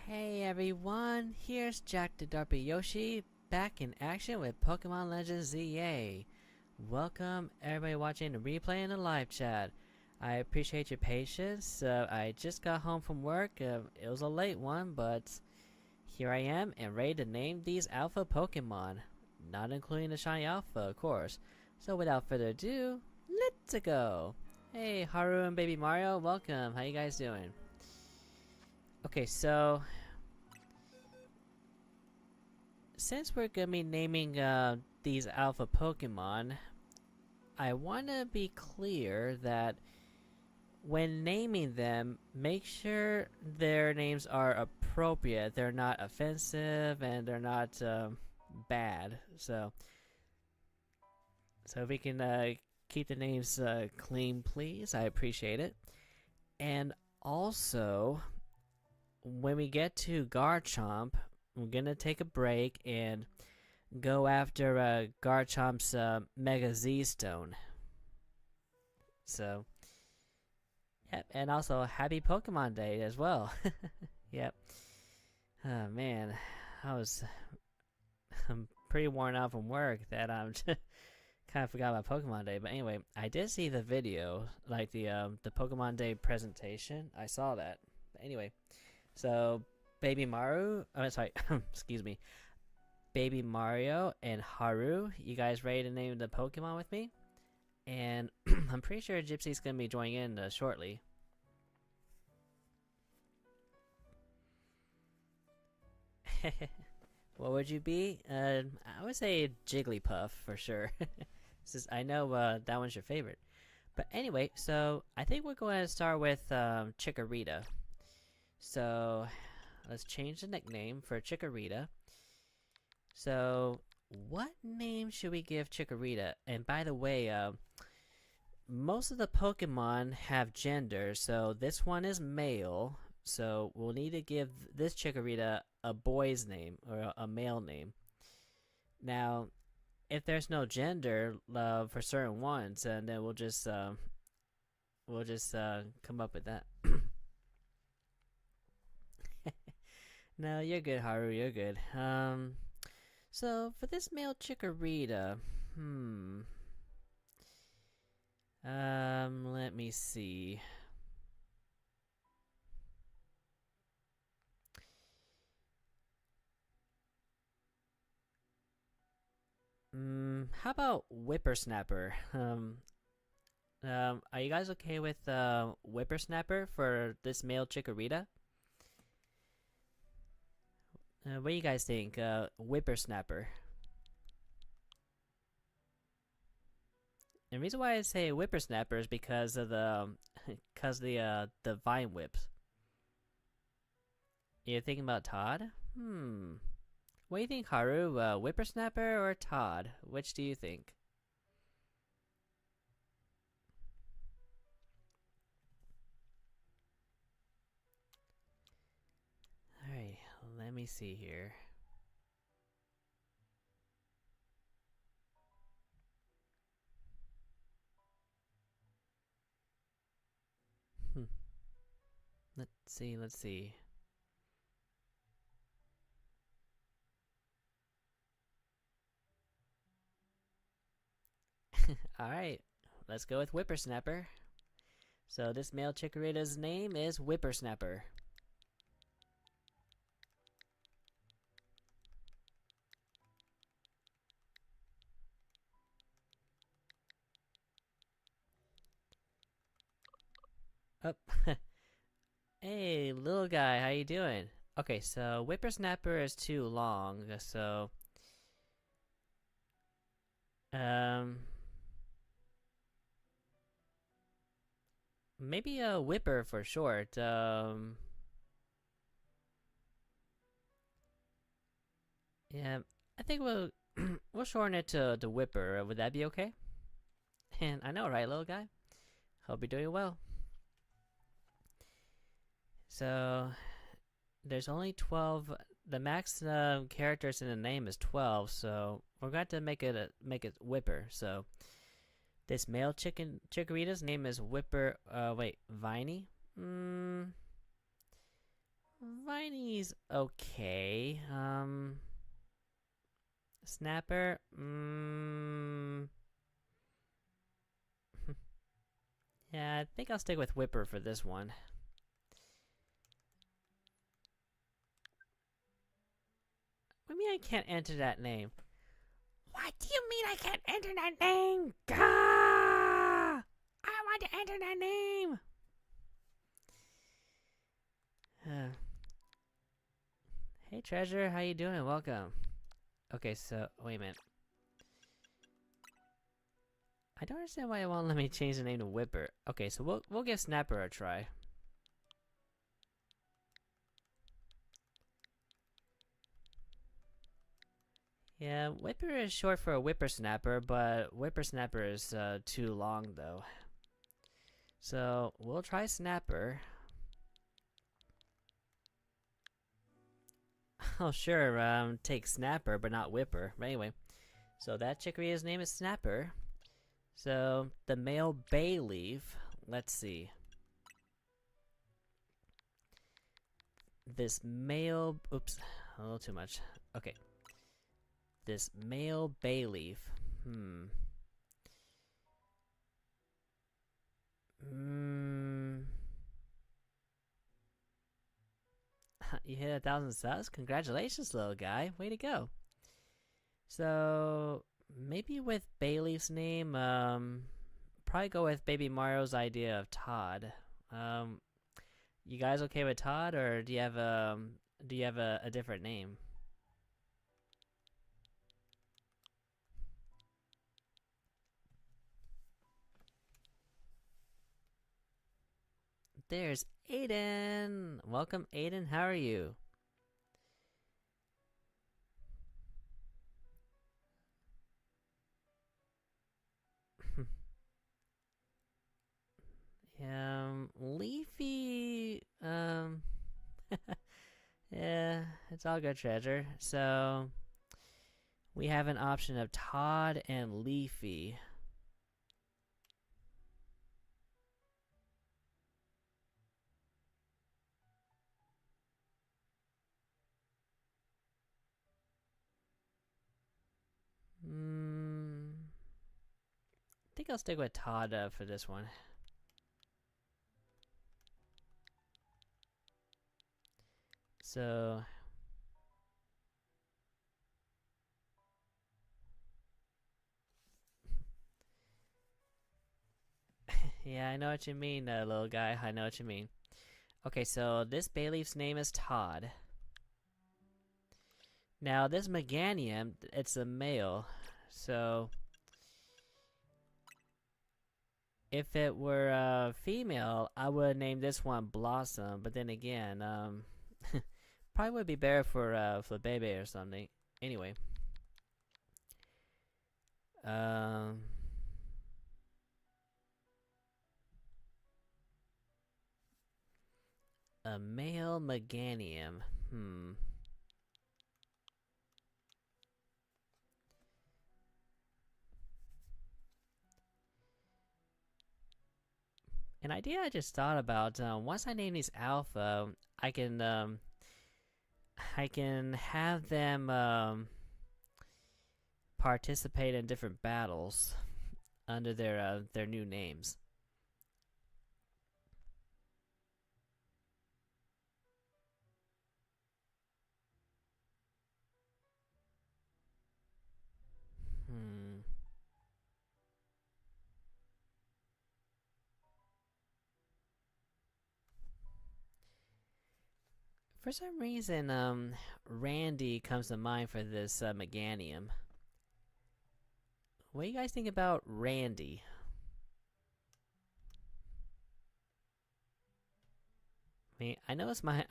Hey everyone, here's Jack the Darby Yoshi, back in action with Pokemon Legends ZA. Welcome everybody watching the replay and the live chat. I appreciate your patience. I just got home from work. It was a late one, but here I am and ready to name these alpha Pokemon. Not including the shiny alpha, of course. So without further ado, let's go! Hey Haru and Baby Mario, welcome. How you guys doing? Okay, so since we're gonna be naming these alpha Pokemon, I wanna be clear that when naming them, make sure their names are appropriate. They're not offensive and they're not bad. So if we can keep the names clean, please, I appreciate it. And also, when we get to Garchomp, we're gonna take a break and go after Garchomp's Mega Z Stone. So, yep, and also happy Pokemon Day as well. Yep. Oh man, I'm pretty worn out from work that I'm just kind of forgot about Pokemon Day. But anyway, I did see the video, like the Pokemon Day presentation. I saw that. But anyway. So, Baby Mario, excuse me, Baby Mario and Haru, you guys ready to name the Pokemon with me? And I'm pretty sure Gypsy's gonna be joining in shortly. What would you be? I would say Jigglypuff for sure. I know that one's your favorite. But anyway, so I think we're going to start with Chikorita. So, let's change the nickname for Chikorita. So, what name should we give Chikorita? And by the way, most of the Pokemon have gender, so this one is male. So, we'll need to give this Chikorita a boy's name, or a male name. Now, if there's no gender for certain ones, then we'll just come up with that. No, you're good, Haru, you're good. So for this male Chikorita, let me see. How about Whippersnapper? Are you guys okay with Whippersnapper for this male Chikorita? What do you guys think? Whippersnapper. And the reason why I say Whippersnapper is because of the vine whips. You're thinking about Todd? What do you think, Haru? Whippersnapper or Todd? Which do you think? Alright, let me see here. Let's see. Alright, let's go with Whippersnapper. So this male Chikorita's name is Whippersnapper. Up. Hey, little guy, how you doing? Okay, so Whippersnapper is too long, so maybe a Whipper for short. Yeah, I think we'll we'll shorten it to the Whipper. Would that be okay? And I know, right, little guy? Hope you're doing well. So there's only 12. The max characters in the name is 12, so we're going to make it Whipper. So this male Chikorita's name is Whipper. Wait, Viney. Viney Shinies, okay. Snapper, yeah, I think I'll stick with Whipper for this one. What do you mean I can't enter that name? What do you mean I can't enter that name? Gah! I want to enter that name! Hey Treasure, how you doing? Welcome. Okay, so, wait a minute. I don't understand why it won't let me change the name to Whipper. Okay, so we'll give Snapper a try. Yeah, Whipper is short for a whippersnapper, but whippersnapper is too long though. So we'll try Snapper. Oh sure, take Snapper, but not Whipper. But anyway, so that Chikorita's name is Snapper. So the male Bayleaf. Let's see. This male. Oops, a little too much. Okay. This male Bayleaf. You hit 1,000 subs? Congratulations, little guy. Way to go. So, maybe with Bayleaf's name, probably go with Baby Mario's idea of Todd. You guys okay with Todd, or do you have a different name? There's Aiden! Welcome, Aiden. How are you? Leafy, yeah, it's all good, Treasure. So, we have an option of Todd and Leafy. I think I'll stick with Todd for this one. So, yeah, I know what you mean, little guy. I know what you mean. Okay, so this Bayleaf's name is Todd. Now, this Meganium, it's a male. So, if it were a female, I would name this one Blossom. But then again, probably would be better for Flabebe or something. Anyway. A male Meganium. An idea I just thought about, once I name these Alpha, I can have them participate in different battles under their new names. For some reason, Randy comes to mind for this Meganium. What do you guys think about Randy? I mean, I know it's my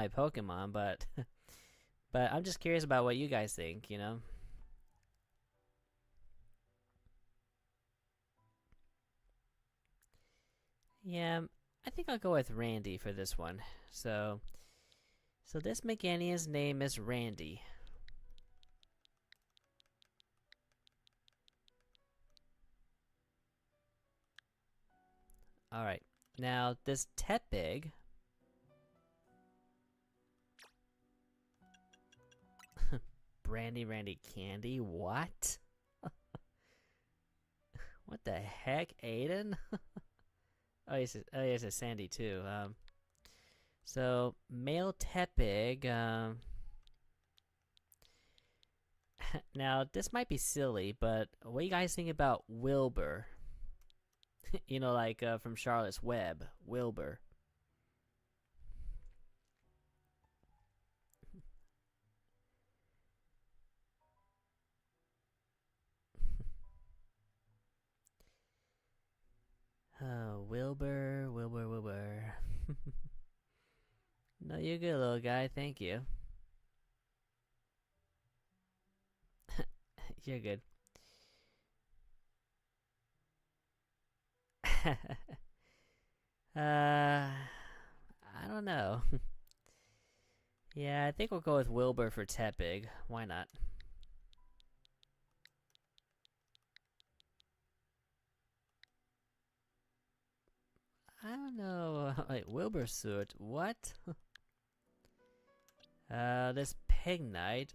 Pokemon, but but I'm just curious about what you guys think, you know? Yeah, I think I'll go with Randy for this one. So this Meganium's name is Randy. Alright, now this Tepig. Brandy Randy Candy? What? What the heck, Aiden? Oh, yes, it's Sandy too. So male Tepig. Now this might be silly, but what do you guys think about Wilbur? You know, like from Charlotte's Web, Wilbur. Wilbur, Wilbur, Wilbur. No, you're good, little guy. Thank you. You're good. I don't know. Yeah, I think we'll go with Wilbur for Tepig. Why not? I don't know. Wait, Wilbur suit. What? This Pig Knight.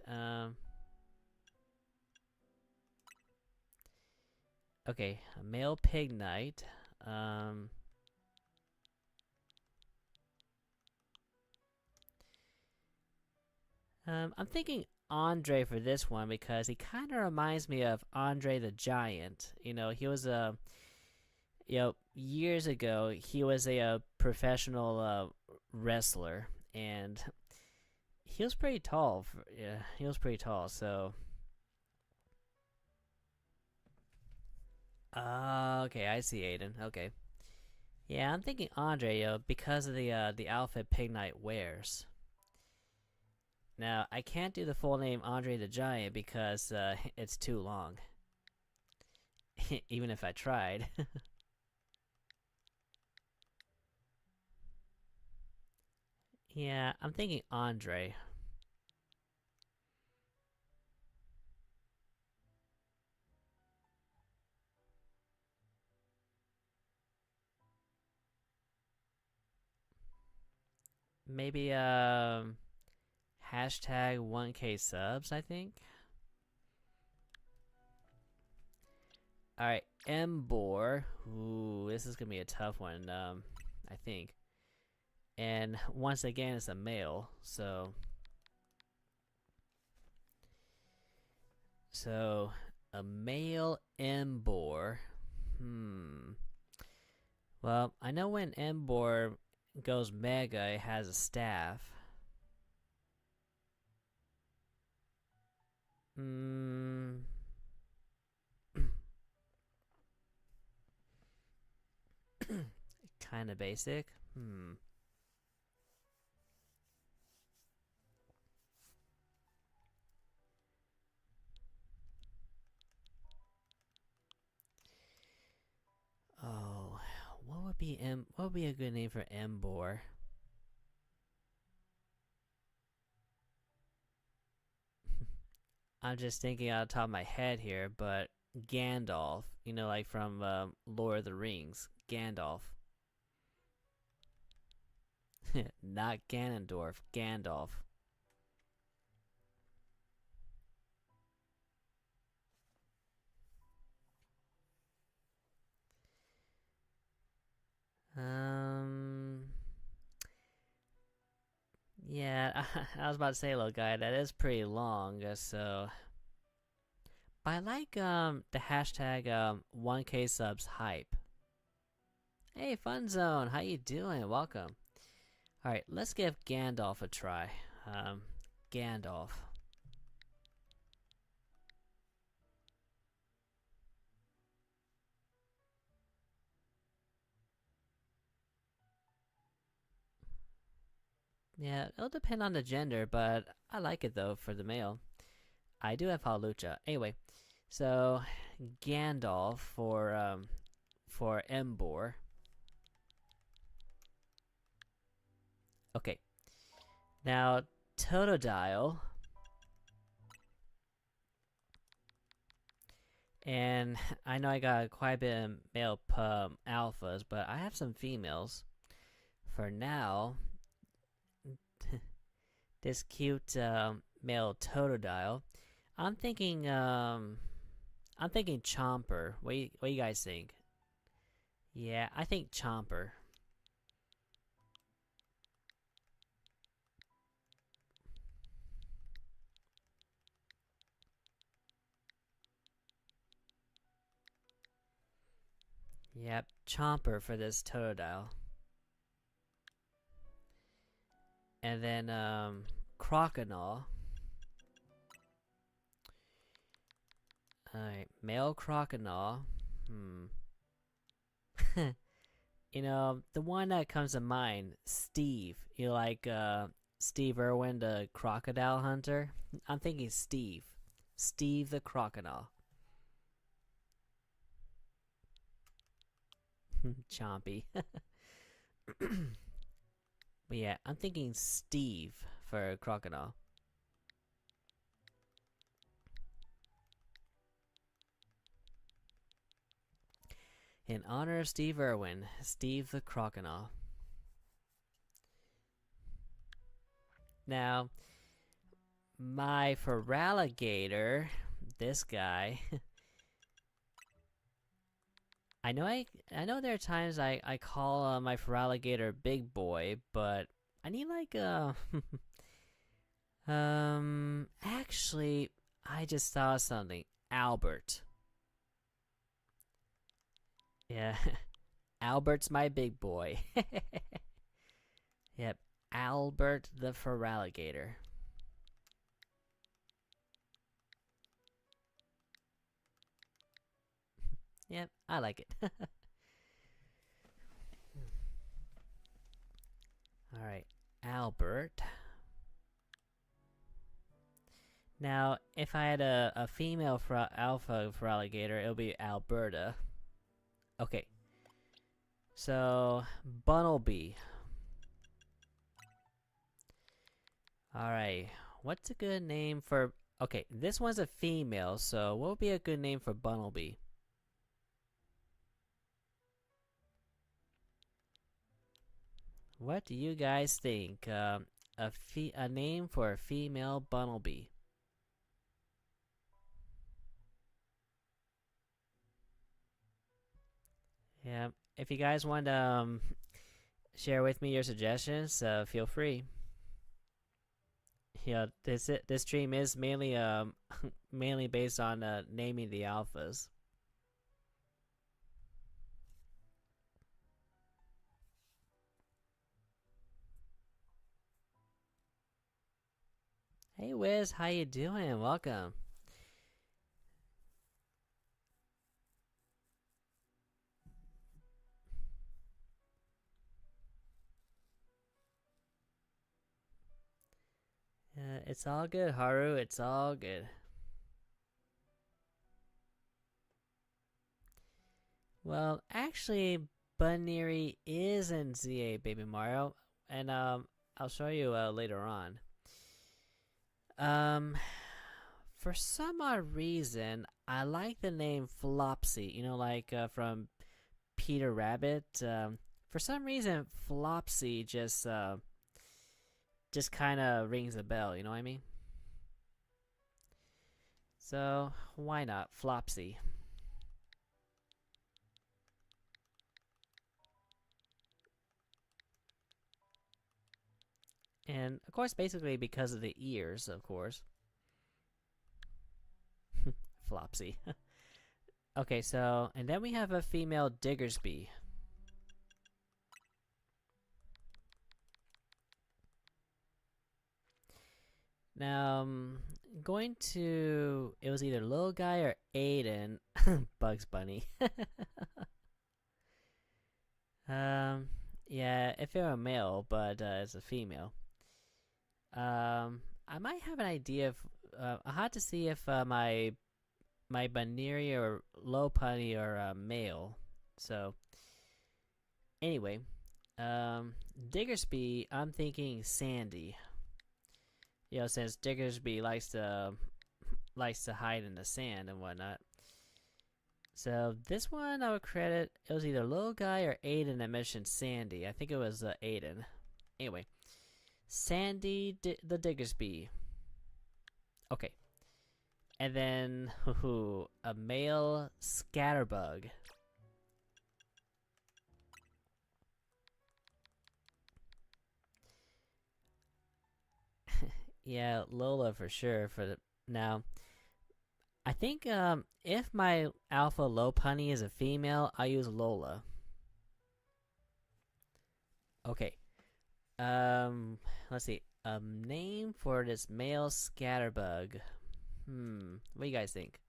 Okay, a male Pig Knight. I'm thinking Andre for this one because he kind of reminds me of Andre the Giant. You know, he was a, years ago he was a professional wrestler, and he was pretty tall. Yeah, he was pretty tall. So, okay, I see, Aiden. Okay, yeah, I'm thinking Andre, because of the outfit Pig Knight wears. Now, I can't do the full name Andre the Giant because it's too long. Even if I tried. Yeah, I'm thinking Andre. Maybe hashtag 1K subs, I think. Alright, Embor. Ooh, this is gonna be a tough one, I think. And once again, it's a male, so... So, a male Embor. Well, I know when Embor goes mega, it has a staff. Kinda basic. Oh, what would be a good name for Embor? I'm just thinking out of the top of my head here, but Gandalf, you know, like from Lord of the Rings, Gandalf. Not Ganondorf, Gandalf. Yeah, I was about to say, little guy, that is pretty long, so... But I like, the hashtag, 1K subs hype. Hey, Fun Zone, how you doing? Welcome. Alright, let's give Gandalf a try. Gandalf. Yeah, it'll depend on the gender, but I like it though for the male. I do have Halucha. Anyway, so Gandalf for Embor. Okay. Now Totodile. And I know I got quite a bit of male alphas, but I have some females. For now, this cute male Totodile. I'm thinking Chomper. What do you guys think? Yeah, I think Chomper. Yep, Chomper for this Totodile. And then Crocodile. Alright, male Crocodile. You know, the one that comes to mind, Steve. You like Steve Irwin, the crocodile hunter? I'm thinking Steve. Steve the crocodile. Chompy. But yeah, I'm thinking Steve for crocodile. In honor of Steve Irwin, Steve the crocodile. Now, my Feraligatr, this guy. I know there are times I call my Feraligatr Big Boy, but I need like a actually I just saw something. Albert. Yeah. Albert's my big boy. Yep. Albert the Feraligatr. Yep, I like it. Alright, Albert. Now, if I had a female alpha Feraligatr, it'll be Alberta. Okay. So, Bunnelby. Alright, what's a good name for... Okay, this one's a female, so what would be a good name for Bunnelby? What do you guys think? A name for a female Bunnelby. Yeah, if you guys want to share with me your suggestions, feel free. Yeah, this stream is mainly mainly based on naming the alphas. Hey Wiz, how you doing? Welcome. It's all good, Haru. It's all good. Well, actually, Bunnery is in ZA Baby Mario, and I'll show you later on. For some odd reason, I like the name Flopsy. You know, like from Peter Rabbit. For some reason, Flopsy just kind of rings a bell. You know what I mean? So why not Flopsy? And of course, basically because of the ears, of course. Flopsy. Okay, so, and then we have a female Diggersby. Now, going to, it was either little guy or Aiden. Bugs Bunny. Yeah, if it were a male, but it's a female. I might have an idea of, I had to see if my Bunnery or Lopunny are male. So, anyway, Diggersby, I'm thinking Sandy. You know, since Diggersby likes to hide in the sand and whatnot. So this one I would credit, it was either little guy or Aiden that mentioned Sandy. I think it was Aiden. Anyway, Sandy the Diggersby. Okay. And then a male scatterbug. Yeah, Lola for sure. For the now, I think if my alpha Lopunny is a female, I use Lola. Okay. Let's see. A name for this male scatterbug. What do you guys think?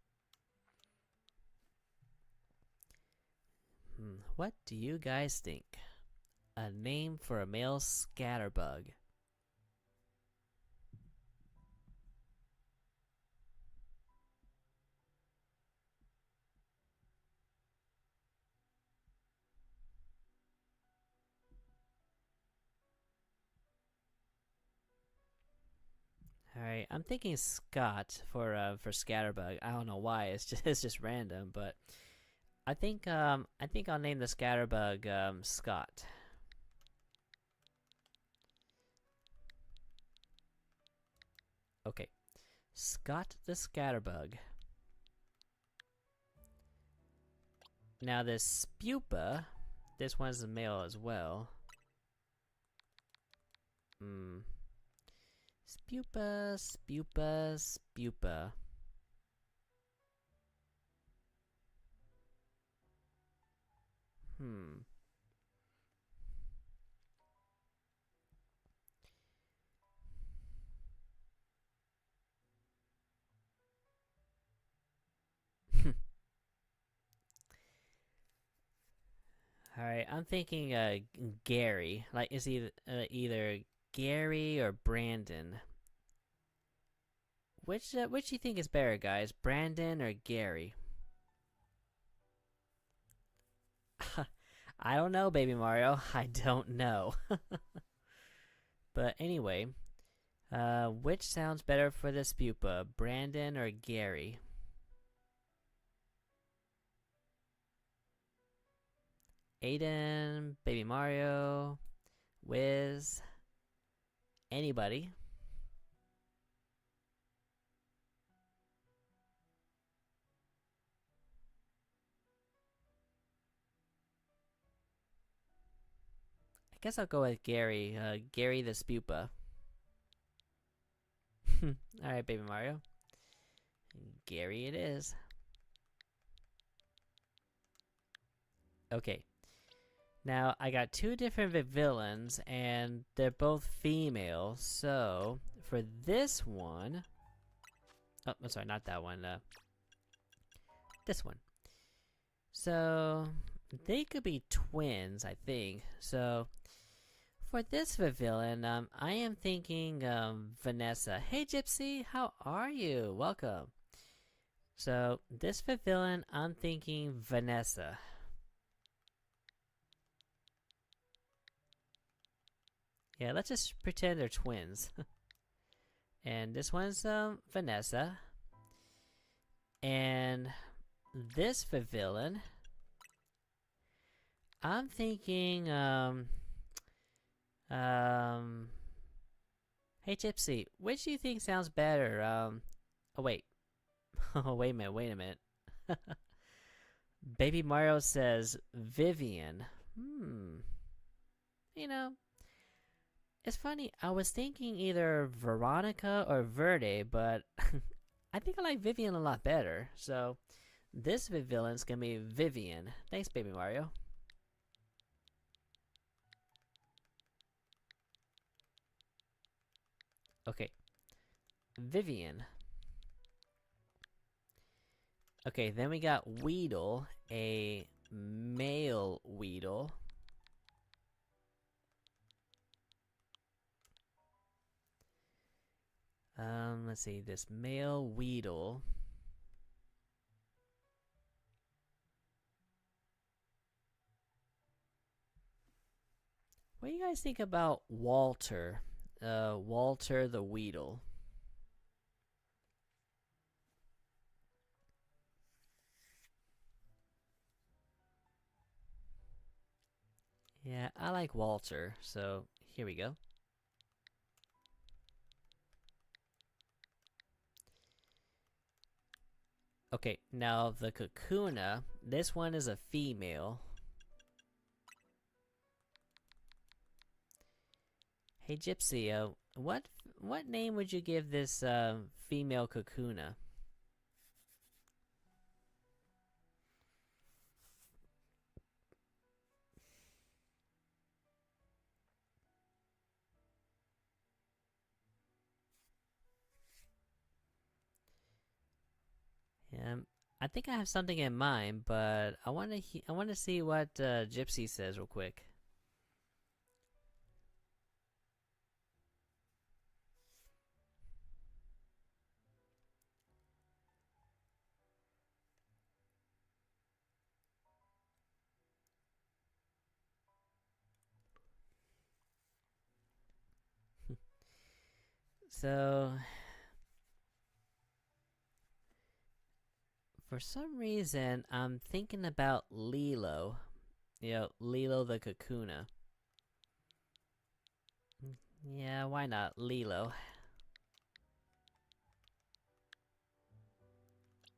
What do you guys think? A name for a male scatterbug. Alright, I'm thinking Scott for Scatterbug. I don't know why. It's just random, but I think I'll name the Scatterbug Scott. Okay. Scott the Scatterbug. Now this Spupa, this one's a male as well. Spupa, Spupa, Spupa. Alright, I'm thinking Gary. Like, it's either Gary or Brandon. Which do you think is better, guys? Brandon or Gary? I don't know, Baby Mario. I don't know. But anyway, which sounds better for this pupa, Brandon or Gary? Aiden, Baby Mario, Wiz, anybody? I guess I'll go with Gary. Gary the Spupa. Alright, Baby Mario. Gary it is. Okay. Now, I got two different villains, and they're both female, so for this one... Oh, I'm sorry, not that one. This one. So, they could be twins, I think. So, for this villain, I am thinking Vanessa. Hey, Gypsy, how are you? Welcome. So, this villain, I'm thinking Vanessa. Yeah, let's just pretend they're twins. And this one's Vanessa. And this villain, I'm thinking hey Gypsy, which do you think sounds better? Oh wait. Oh wait a minute. Baby Mario says Vivian. You know, it's funny, I was thinking either Veronica or Verde, but I think I like Vivian a lot better. So this villain's gonna be Vivian. Thanks, Baby Mario. Okay. Vivian. Okay, then we got Weedle, a male Weedle. Let's see, this male Weedle. What do you guys think about Walter? Walter the Weedle. Yeah, I like Walter, so here we go. Okay, now the Kakuna, this one is a female. Hey Gypsy, what name would you give this female Kakuna? I think I have something in mind, but I want to see what Gypsy says real quick. So, for some reason, I'm thinking about Lilo. You know, Lilo the Kakuna. Yeah, why not Lilo?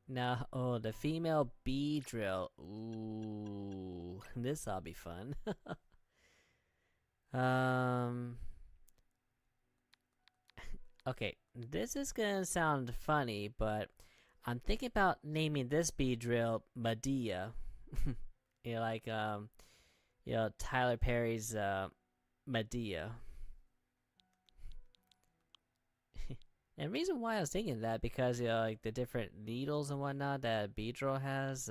Now, oh, the female bee drill. Ooh, this'll be fun. um, okay, this is gonna sound funny, but I'm thinking about naming this bee drill Medea. You know, like you know, Tyler Perry's Medea. And the reason why I was thinking that because you know, like the different needles and whatnot that Beedrill has,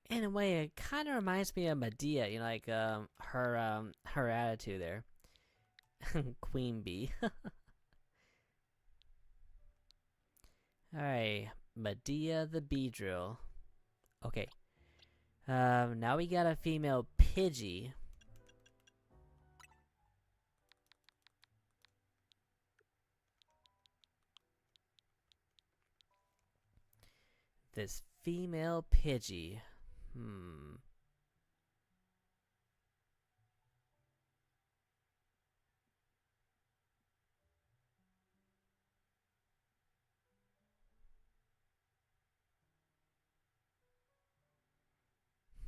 in a way, it kind of reminds me of Medea. You know, like her attitude there, Queen Bee. All right, Medea the Beedrill. Okay. Now we got a female Pidgey. This female Pidgey. Hmm.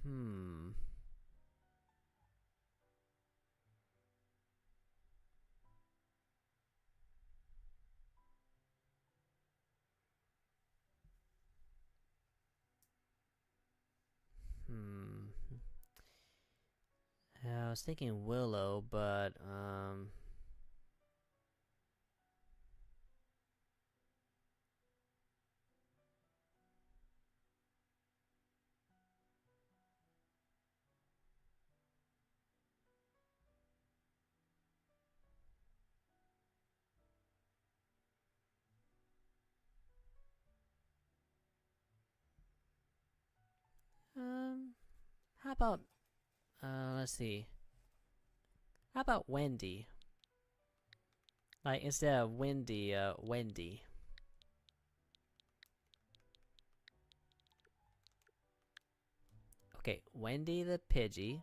Hmm. Hmm. I was thinking Willow, but um, how about let's see. How about Wendy? Like instead of Wendy, Wendy. Okay, Wendy the Pidgey.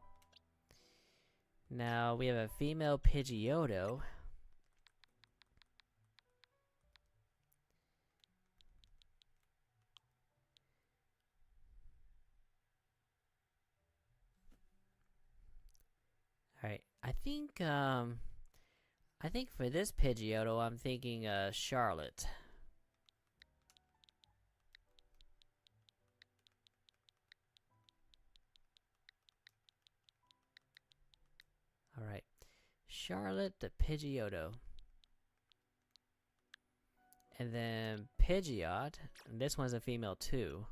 Now we have a female Pidgeotto. Alright, I think for this Pidgeotto I'm thinking Charlotte. Alright. Charlotte the Pidgeotto. And then Pidgeot. This one's a female too.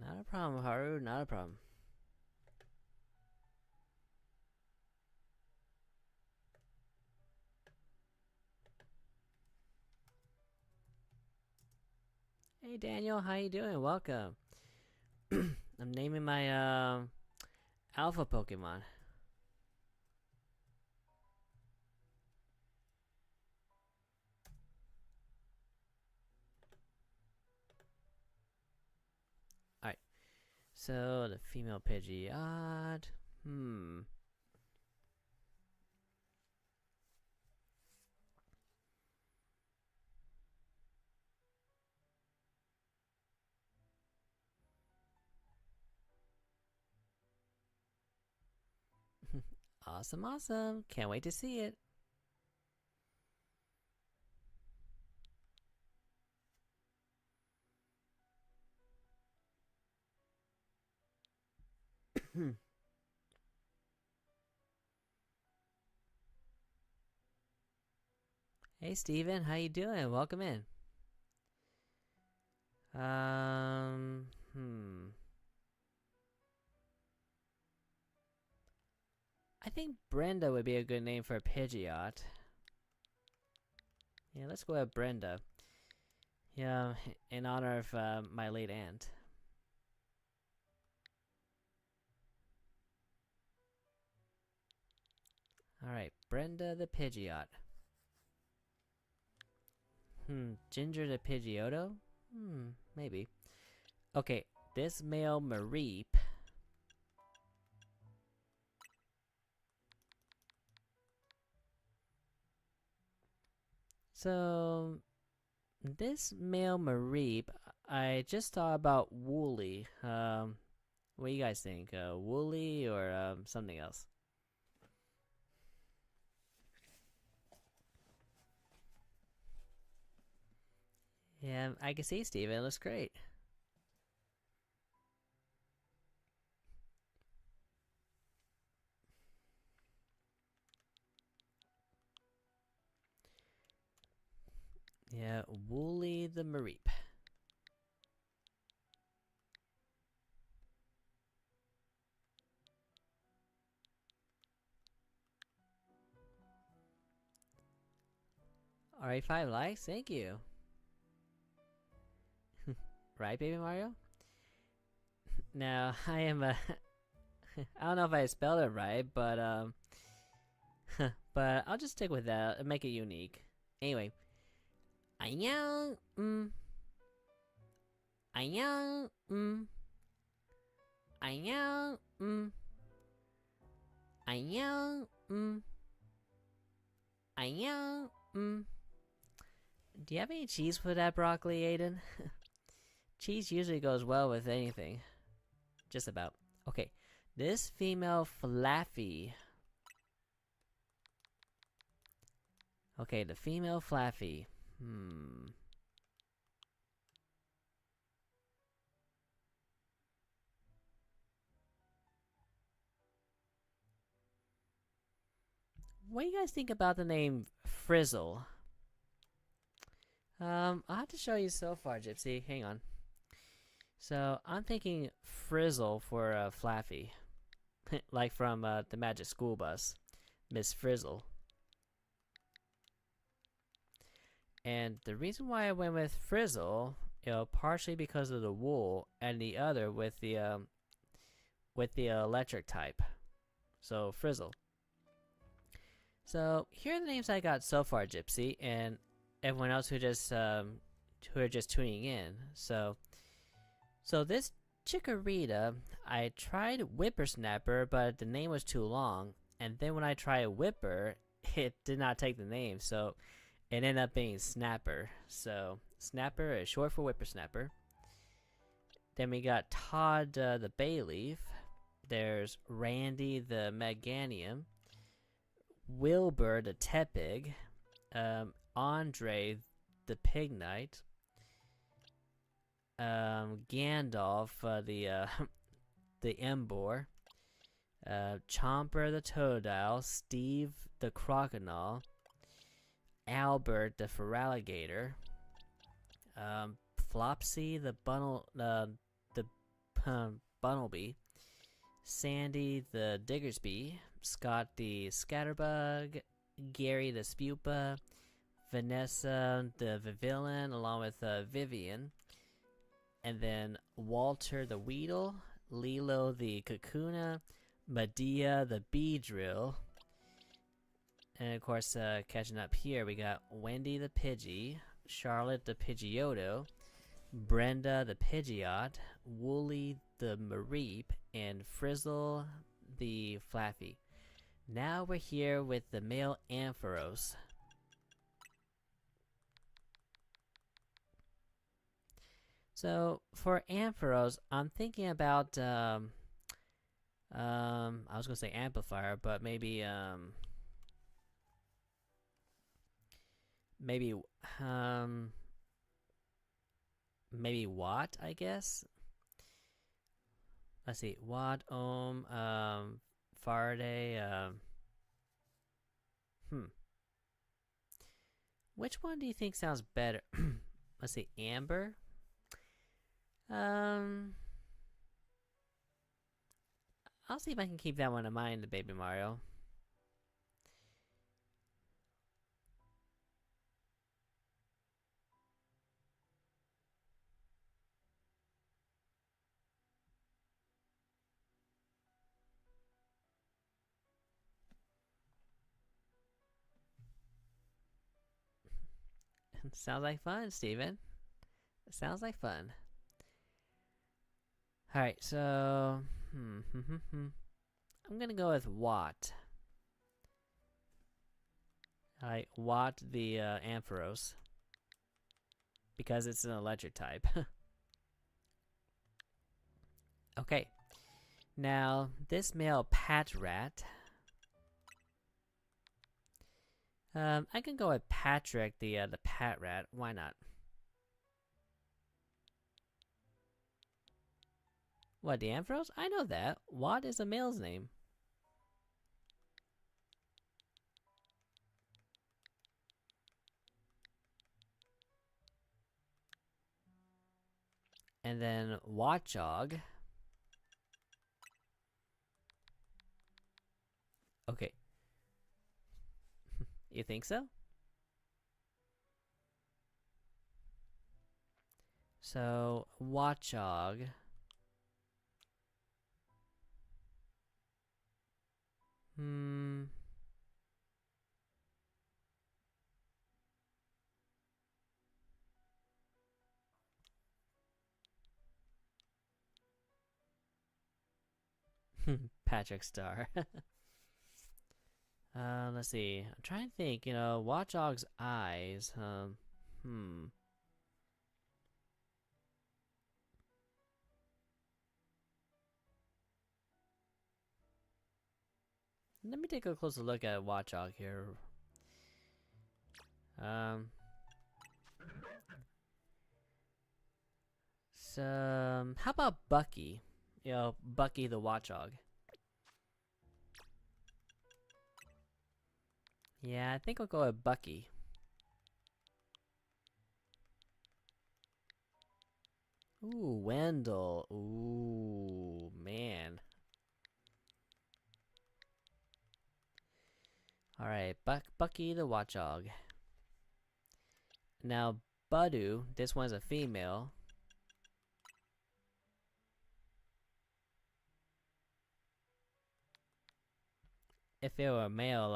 Not a problem, Haru, not a problem. Hey Daniel, how you doing? Welcome. I'm naming my alpha Pokemon. So the female Pidgeot. Awesome, awesome. Can't wait to see it. Hey Steven, how you doing? Welcome in. I think Brenda would be a good name for a Pidgeot. Yeah, let's go with Brenda. Yeah, in honor of my late aunt. Alright, Brenda the Pidgeot. Ginger the Pidgeotto? Maybe. Okay, this male Mareep. So, this male Mareep, I just thought about Wooly. What do you guys think? Wooly or something else? Yeah, I can see Steven. It looks great. Yeah, Wooly the Mareep. Alright, 5 likes. Thank you. Right, Baby Mario? Now, I am a... I don't know if I spelled it right, but but I'll just stick with that and make it unique. Anyway. Annyeong, Annyeong, Annyeong, Annyeong, Annyeong, Do you have any cheese for that broccoli, Aiden? Cheese usually goes well with anything. Just about. Okay, this female Flaffy. Okay, the female Flaffy. What do you guys think about the name Frizzle? I'll have to show you so far, Gypsy. Hang on. So, I'm thinking Frizzle for Flaffy. Like from the Magic School Bus. Miss Frizzle. And the reason why I went with Frizzle, partially because of the wool, and the other with the electric type. So, Frizzle. So, here are the names I got so far, Gypsy, and everyone else who are just tuning in. So this Chikorita, I tried Whippersnapper, but the name was too long. And then when I tried Whipper, it did not take the name, so it ended up being Snapper. So Snapper is short for Whippersnapper. Then we got Todd the Bayleaf. There's Randy the Meganium. Wilbur the Tepig. Andre the Pignite. Gandalf the Embor. Chomper the Totodile. Steve the Crocodile. Albert the Feraligator. Flopsy the Bunnelby. Sandy the Diggersby. Scott the Scatterbug. Gary the Spupa. Vanessa the Vivillon along with Vivian. And then Walter the Weedle. Lilo the Kakuna. Medea the Beedrill. And of course, catching up here, we got Wendy the Pidgey. Charlotte the Pidgeotto. Brenda the Pidgeot, Wooly the Mareep, and Frizzle the Flaffy. Now we're here with the male Ampharos. So for Ampharos, I'm thinking about I was gonna say amplifier, but maybe maybe um maybe watt, I guess. Let's see, watt, ohm, Faraday, which one do you think sounds better? Let's see, amber. I'll see if I can keep that one in mind, Baby Mario. Sounds like fun, Steven. Sounds like fun. Alright, so... I'm gonna go with watt. Alright, watt the Ampharos. Because it's an electric type. Okay. Now, this male Patrat... I can go with Patrick, the Patrat. Why not? What, the Ampharos? I know that. Watt is a male's name. And then Watchog. Okay. You think so? So, Watchog. Patrick Star. Let's see. I'm trying to think, you know, Watchog's eyes. Let me take a closer look at Watchog here. So, how about Bucky? You know, Bucky the Watchog. Yeah, I think I'll go with Bucky. Ooh, Wendell. Ooh, man. Alright, Bucky the Watchog. Now, Budu, this one's a female. If it were a male,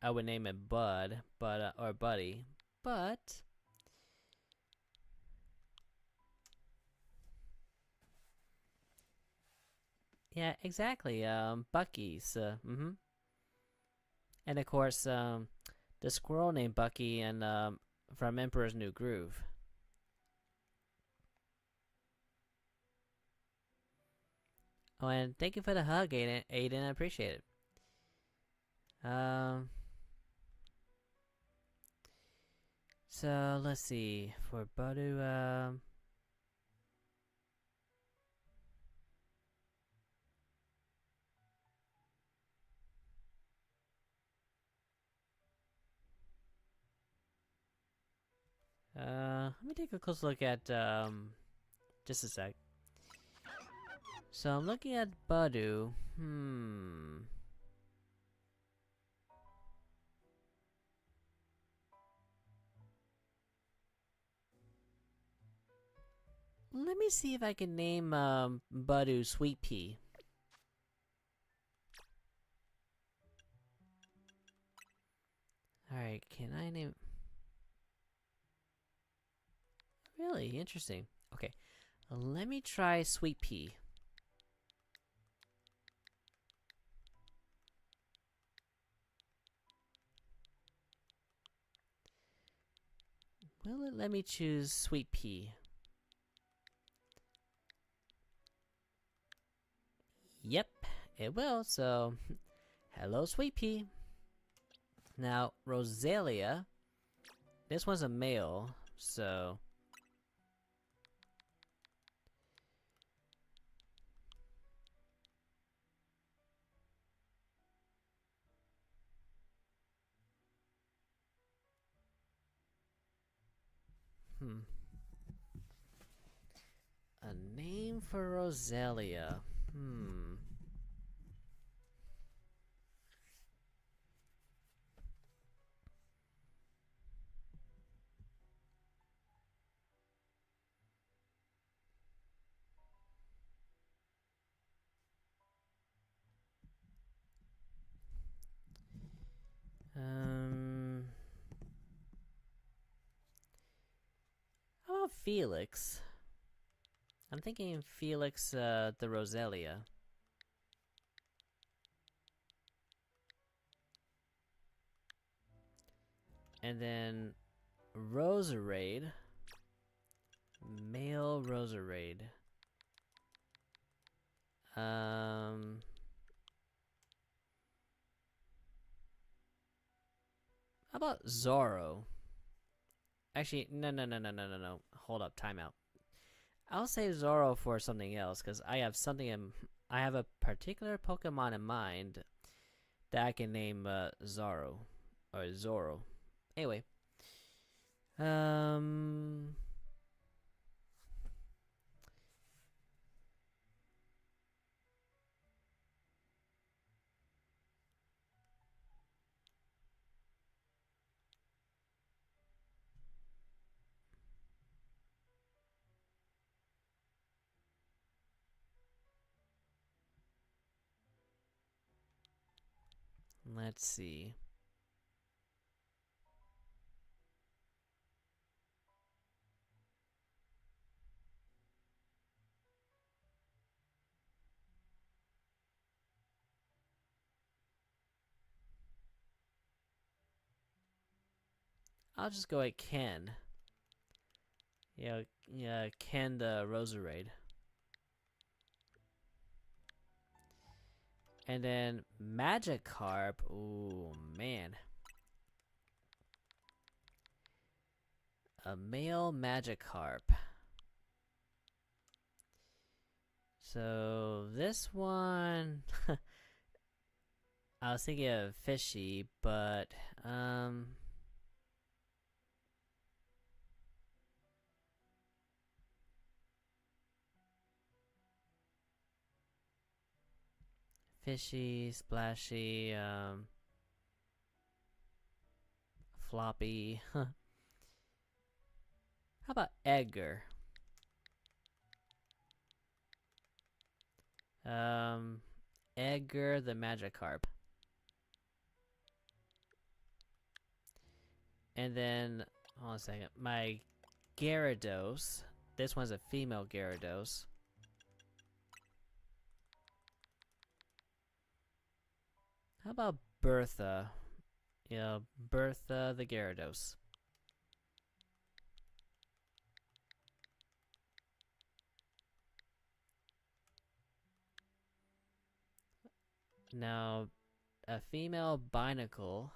I would name it Bud, or Buddy. But yeah, exactly. Bucky's. And of course, the squirrel named Bucky, and from Emperor's New Groove. Oh, and thank you for the hug, Aiden. Aiden, I appreciate it. So let's see, for Budu, let me take a close look at, just a sec. So I'm looking at Budu, Let me see if I can name, Budu Sweet Pea. Alright, can I name... Really interesting. Okay, let me try sweet pea. Will it let me choose sweet pea? Yep, it will. So, hello, sweet pea. Now, Rosalia. This one's a male, so. A name for Rosalia. How about Felix? I'm thinking Felix, the Rosalia. And then Roserade. Male Roserade. How about Zorro? Actually, no. Hold up, timeout. I'll save Zorro for something else, because I have I have a particular Pokemon in mind that I can name Zorro. Or Zorro. Anyway. Let's see. I'll just go at Ken. Yeah, Ken the Roserade. And then Magikarp. Ooh, man. A male Magikarp. So this one, I was thinking of Fishy, but Fishy, Splashy, Floppy. How about Edgar? Edgar the Magikarp. And then, hold on a second, my Gyarados. This one's a female Gyarados. How about Bertha? Yeah, Bertha the Gyarados. Now, a female Binacle.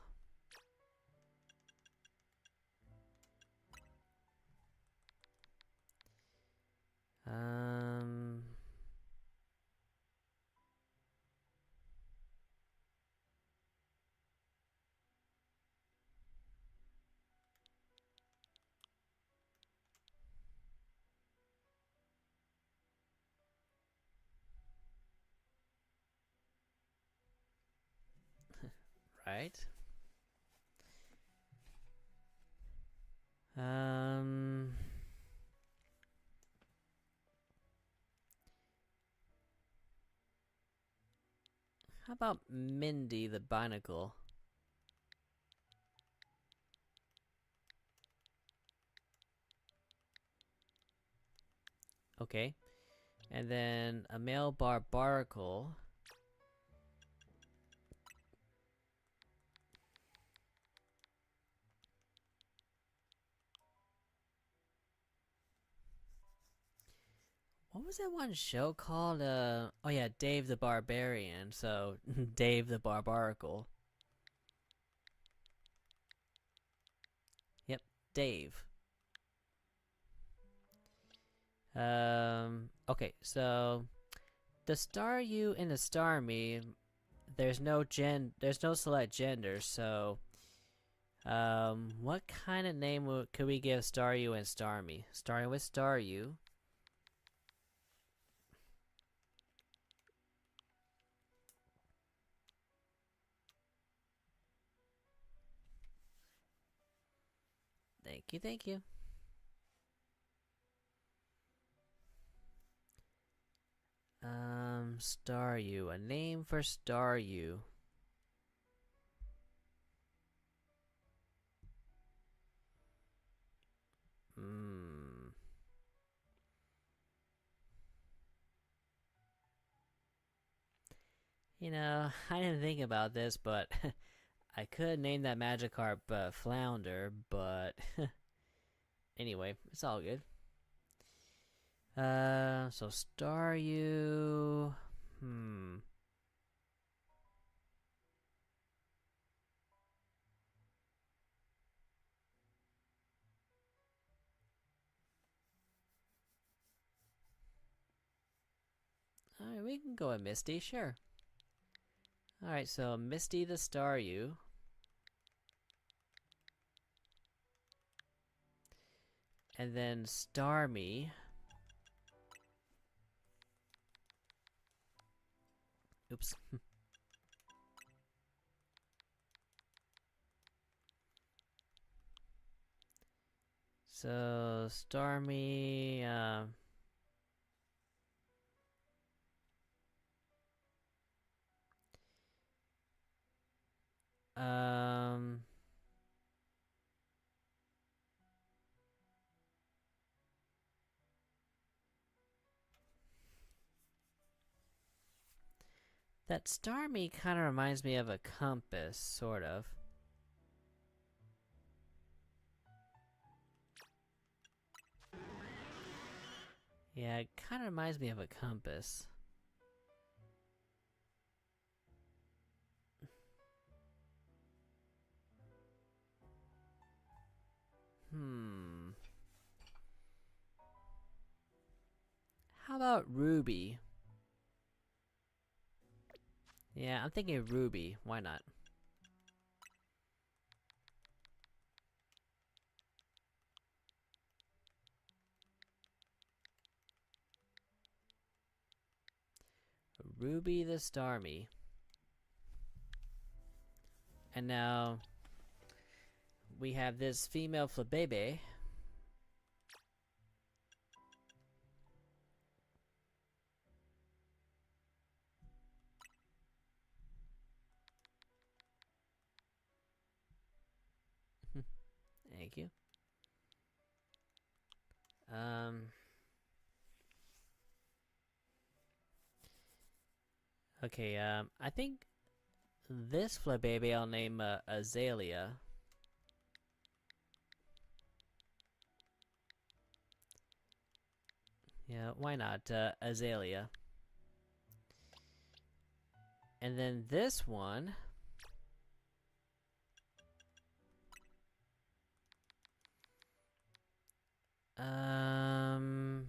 Right? How about Mindy the Binacle? Okay. And then a male barbaracle. What was that one show called? Oh yeah, Dave the Barbarian. So, Dave the Barbaracle. Yep, Dave. Okay, so the Staryu and the Starmie, there's no select gender, so what kind of name could we give Staryu and Starmie? Starting with Staryu. Thank you, thank you. Staryu, a name for Staryu. Hmm. You know, I didn't think about this, but I could name that Magikarp Flounder, but anyway, it's all good. So Staryu. Hmm. Alright, we can go with Misty, sure. Alright, so Misty the Staryu. And then Starmie. Oops. So Starmie, um that Starmie kind of reminds me of a compass, sort of. Yeah, it kind of reminds me of a compass. Hmm. How about Ruby? Yeah, I'm thinking Ruby. Why not? Ruby the Starmie. And now we have this female Flabebe. Thank you. Um. Okay, I think this Flabebe I'll name Azalea. Yeah, why not? Azalea. And then this one. Um.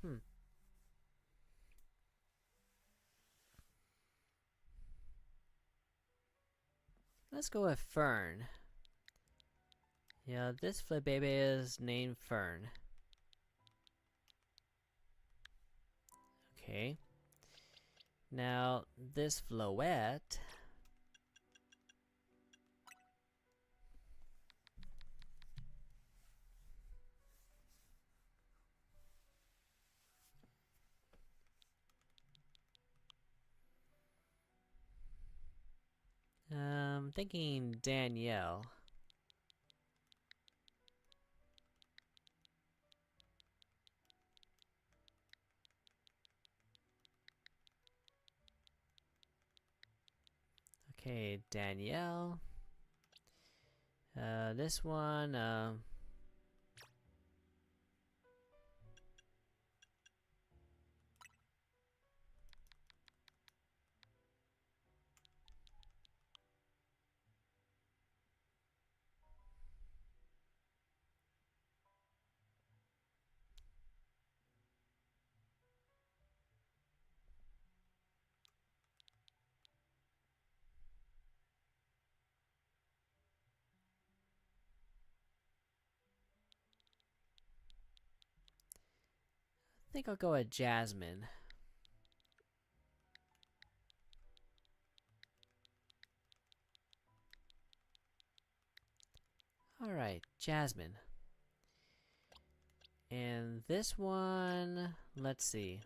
Hmm. Let's go with Fern. Yeah, this Flabebe is named Fern. Okay. Now, this Floette. I'm thinking Danielle. Okay, Danielle. This one, I think I'll go with Jasmine. Alright, Jasmine. And this one, let's see.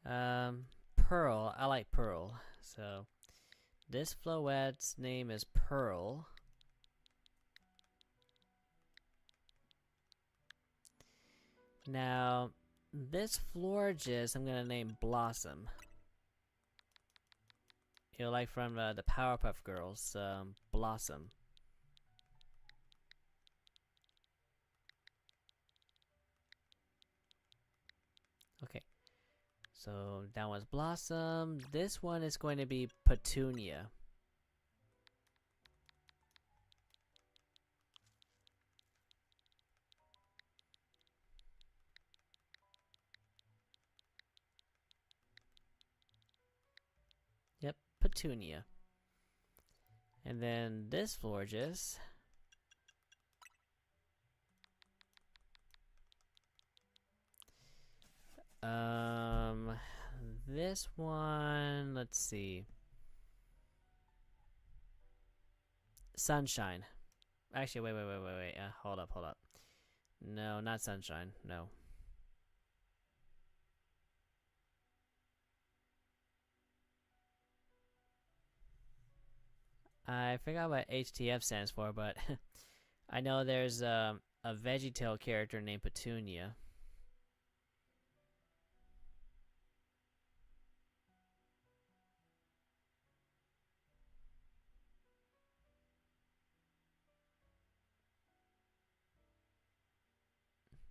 Pearl. I like Pearl. So, this Floette's name is Pearl. Now, this Florges I'm gonna name Blossom. You know, like from the Powerpuff Girls, Blossom. Okay. So, that one's Blossom. This one is going to be Petunia. Yep, Petunia. And then this Florges. This one, let's see. Sunshine. Actually, wait. Hold up. No, not Sunshine. No. I forgot what HTF stands for, but I know there's a VeggieTale character named Petunia.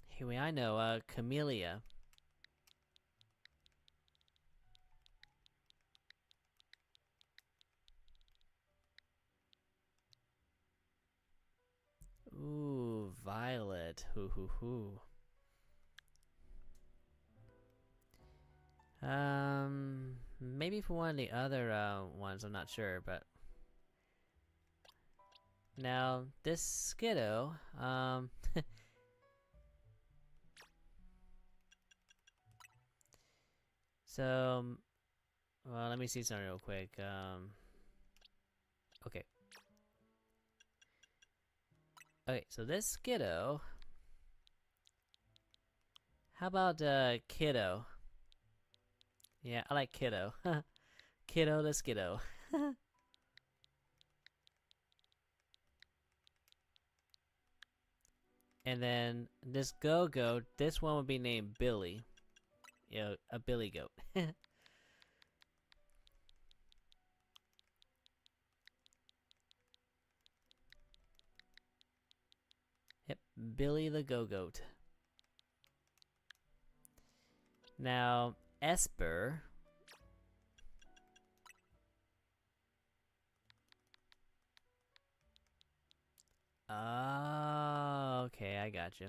Here I know, Camellia. Ooh, Violet. Hoo. Maybe for one of the other ones, I'm not sure, but now this Skiddo, so well, let me see something real quick. Okay. Okay, so this Skiddo. How about Kiddo? Yeah, I like Kiddo. Kiddo the Skiddo. And then this Go-Go, this one would be named Billy. You know, a Billy Goat. Yep, Billy the Go-Goat. Now, Esper. Oh, okay, I got you.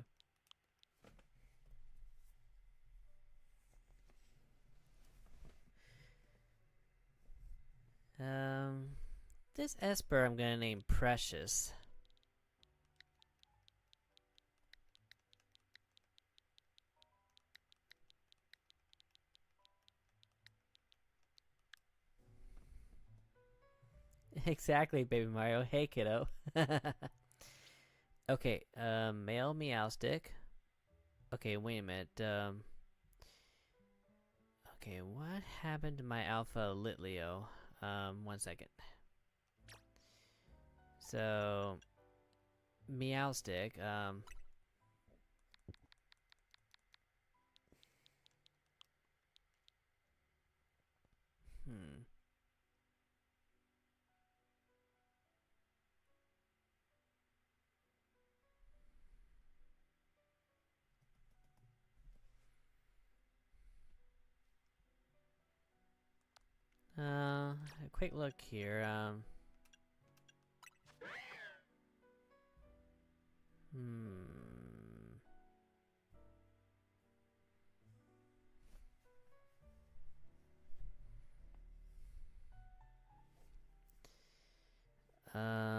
This Esper I'm gonna name Precious. Exactly, Baby Mario. Hey, kiddo. Okay, male Meowstick. Okay, wait a minute. Okay, what happened to my Alpha Litleo? 1 second. So, Meowstick, hmm. A quick look here, hmm. Hmm.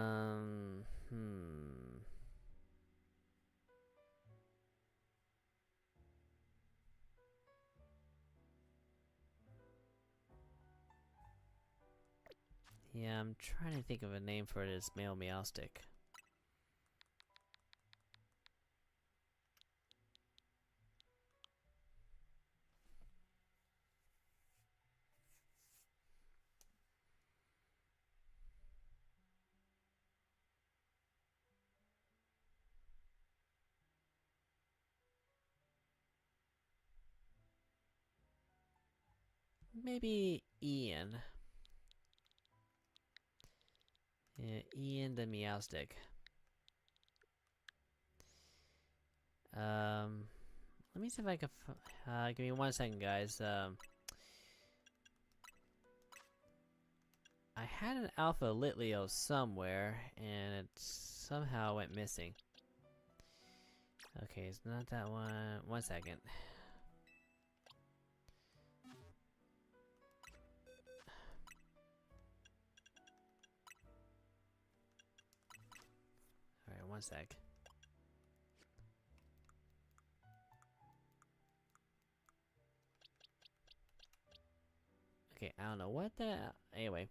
Yeah, I'm trying to think of a name for this male Meowstick. Maybe Ian. Yeah, Ian the Meowstick. Let me see if I can. Give me 1 second, guys. I had an Alpha Litleo somewhere, and it somehow went missing. Okay, it's not that one. 1 second. Alright, 1 sec. Okay, I don't know what the... Anyway.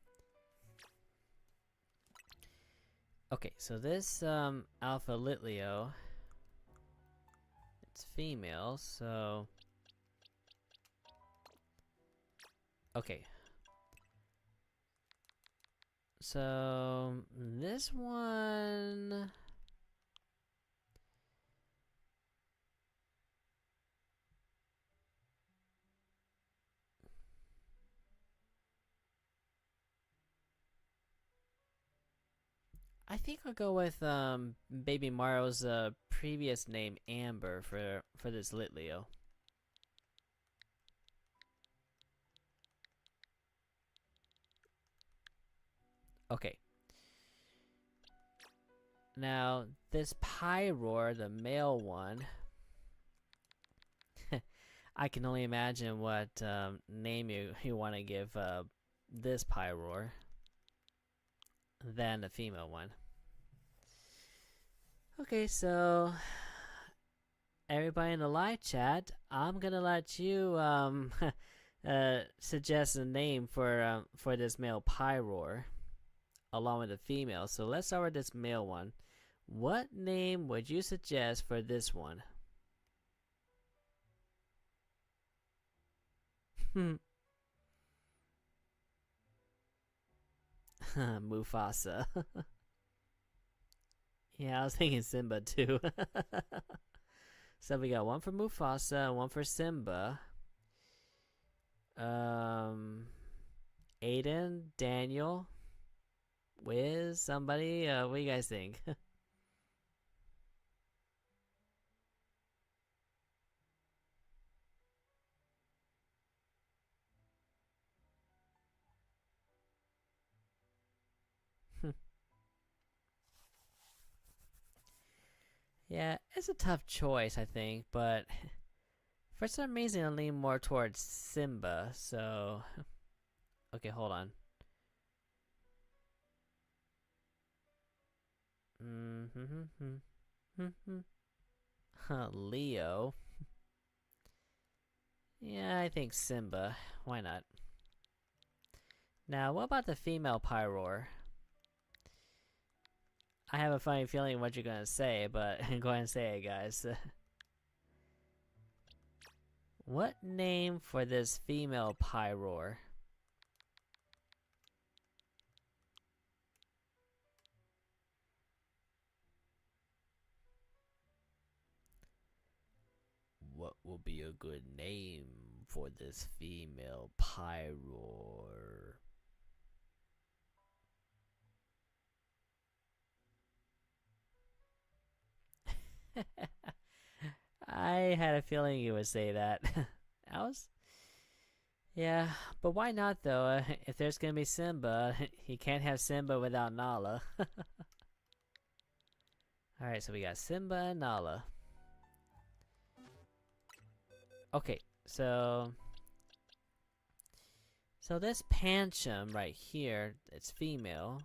Okay, so this, Alpha Litleo... It's female, so... Okay. So... This one... I think I'll go with Baby Mario's previous name, Amber, for this Litleo. Okay. Now this Pyroar, the male one, I can only imagine what name you want to give this Pyroar than the female one. Okay, so everybody in the live chat, I'm gonna let you suggest a name for this male Pyroar, along with the female. So let's start with this male one. What name would you suggest for this one? Mufasa. Yeah, I was thinking Simba too. So we got one for Mufasa, one for Simba. Aiden, Daniel, Wiz, somebody. What do you guys think? Yeah, it's a tough choice, I think, but for some reason I lean more towards Simba, so... Okay, hold on. Leo. Yeah, I think Simba. Why not? Now, what about the female Pyroar? I have a funny feeling what you're gonna say, but go ahead and say it, guys. What name for this female Pyroar? What will be a good name for this female Pyroar? I had a feeling you would say that. I was. Yeah, but why not though? If there's gonna be Simba, you can't have Simba without Nala. Alright, so we got Simba and Nala. Okay, so this Pancham right here, it's female.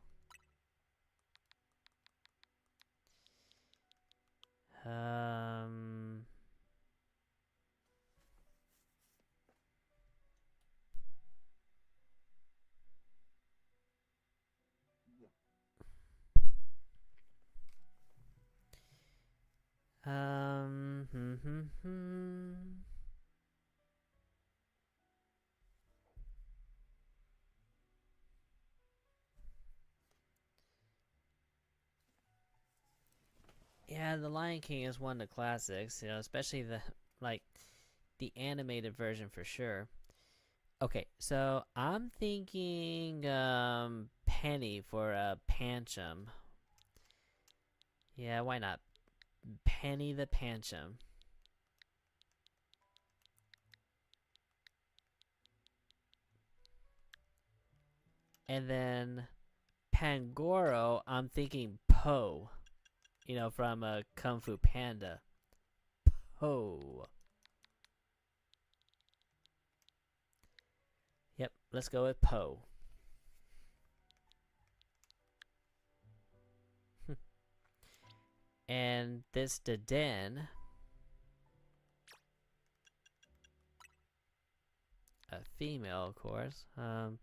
Um Um, hmm, hmm, hmm. Yeah, The Lion King is one of the classics, you know, especially the animated version for sure. Okay, so I'm thinking Penny for Pancham. Yeah, why not? Penny the Pancham. And then Pangoro, I'm thinking Po. You know, from Kung Fu Panda. Po. Yep, let's go with Po. And this Daden, a female, of course. Um,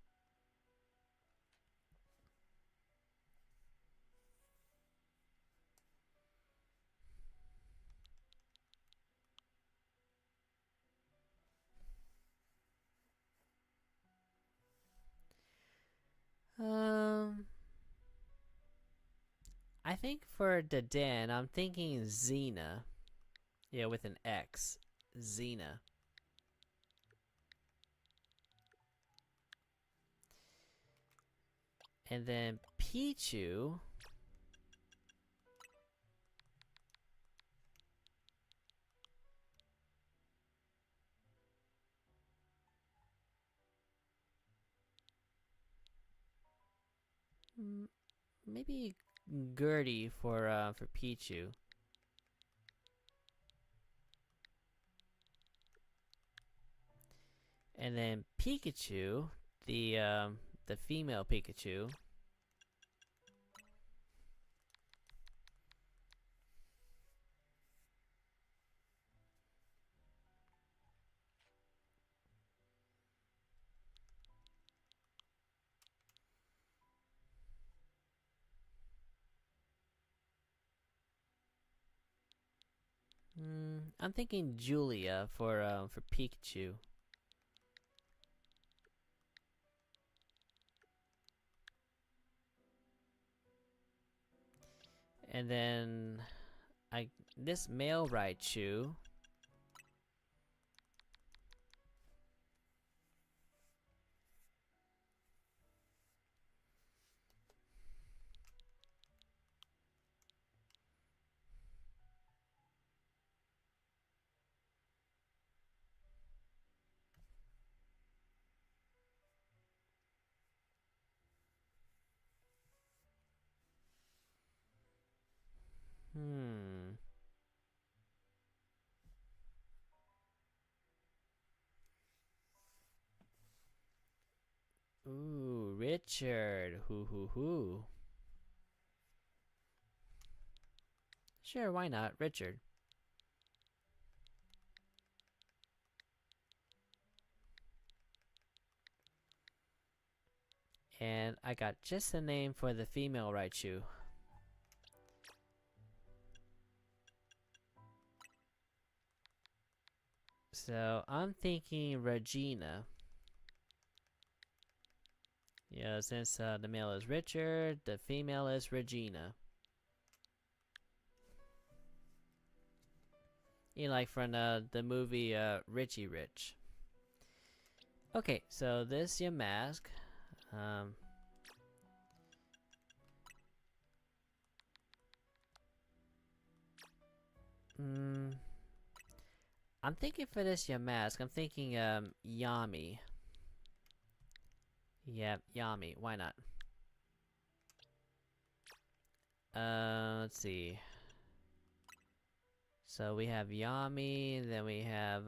I think for Daden, I'm thinking Xena. Yeah, with an X. Xena. And then Pichu. Maybe Gertie for Pichu. And then Pikachu, the female Pikachu. I'm thinking Julia for Pikachu. And then this male Raichu. Hmm. Ooh, Richard. Hoo hoo hoo. Sure, why not? Richard. And I got just a name for the female Raichu. So I'm thinking Regina. Yeah, since the male is Richard, the female is Regina. You know, like from the movie Richie Rich. Okay, so this your mask. Um, mm, I'm thinking for this your mask. I'm thinking Yami. Yeah, Yami. Why not? Let's see. So we have Yami, then we have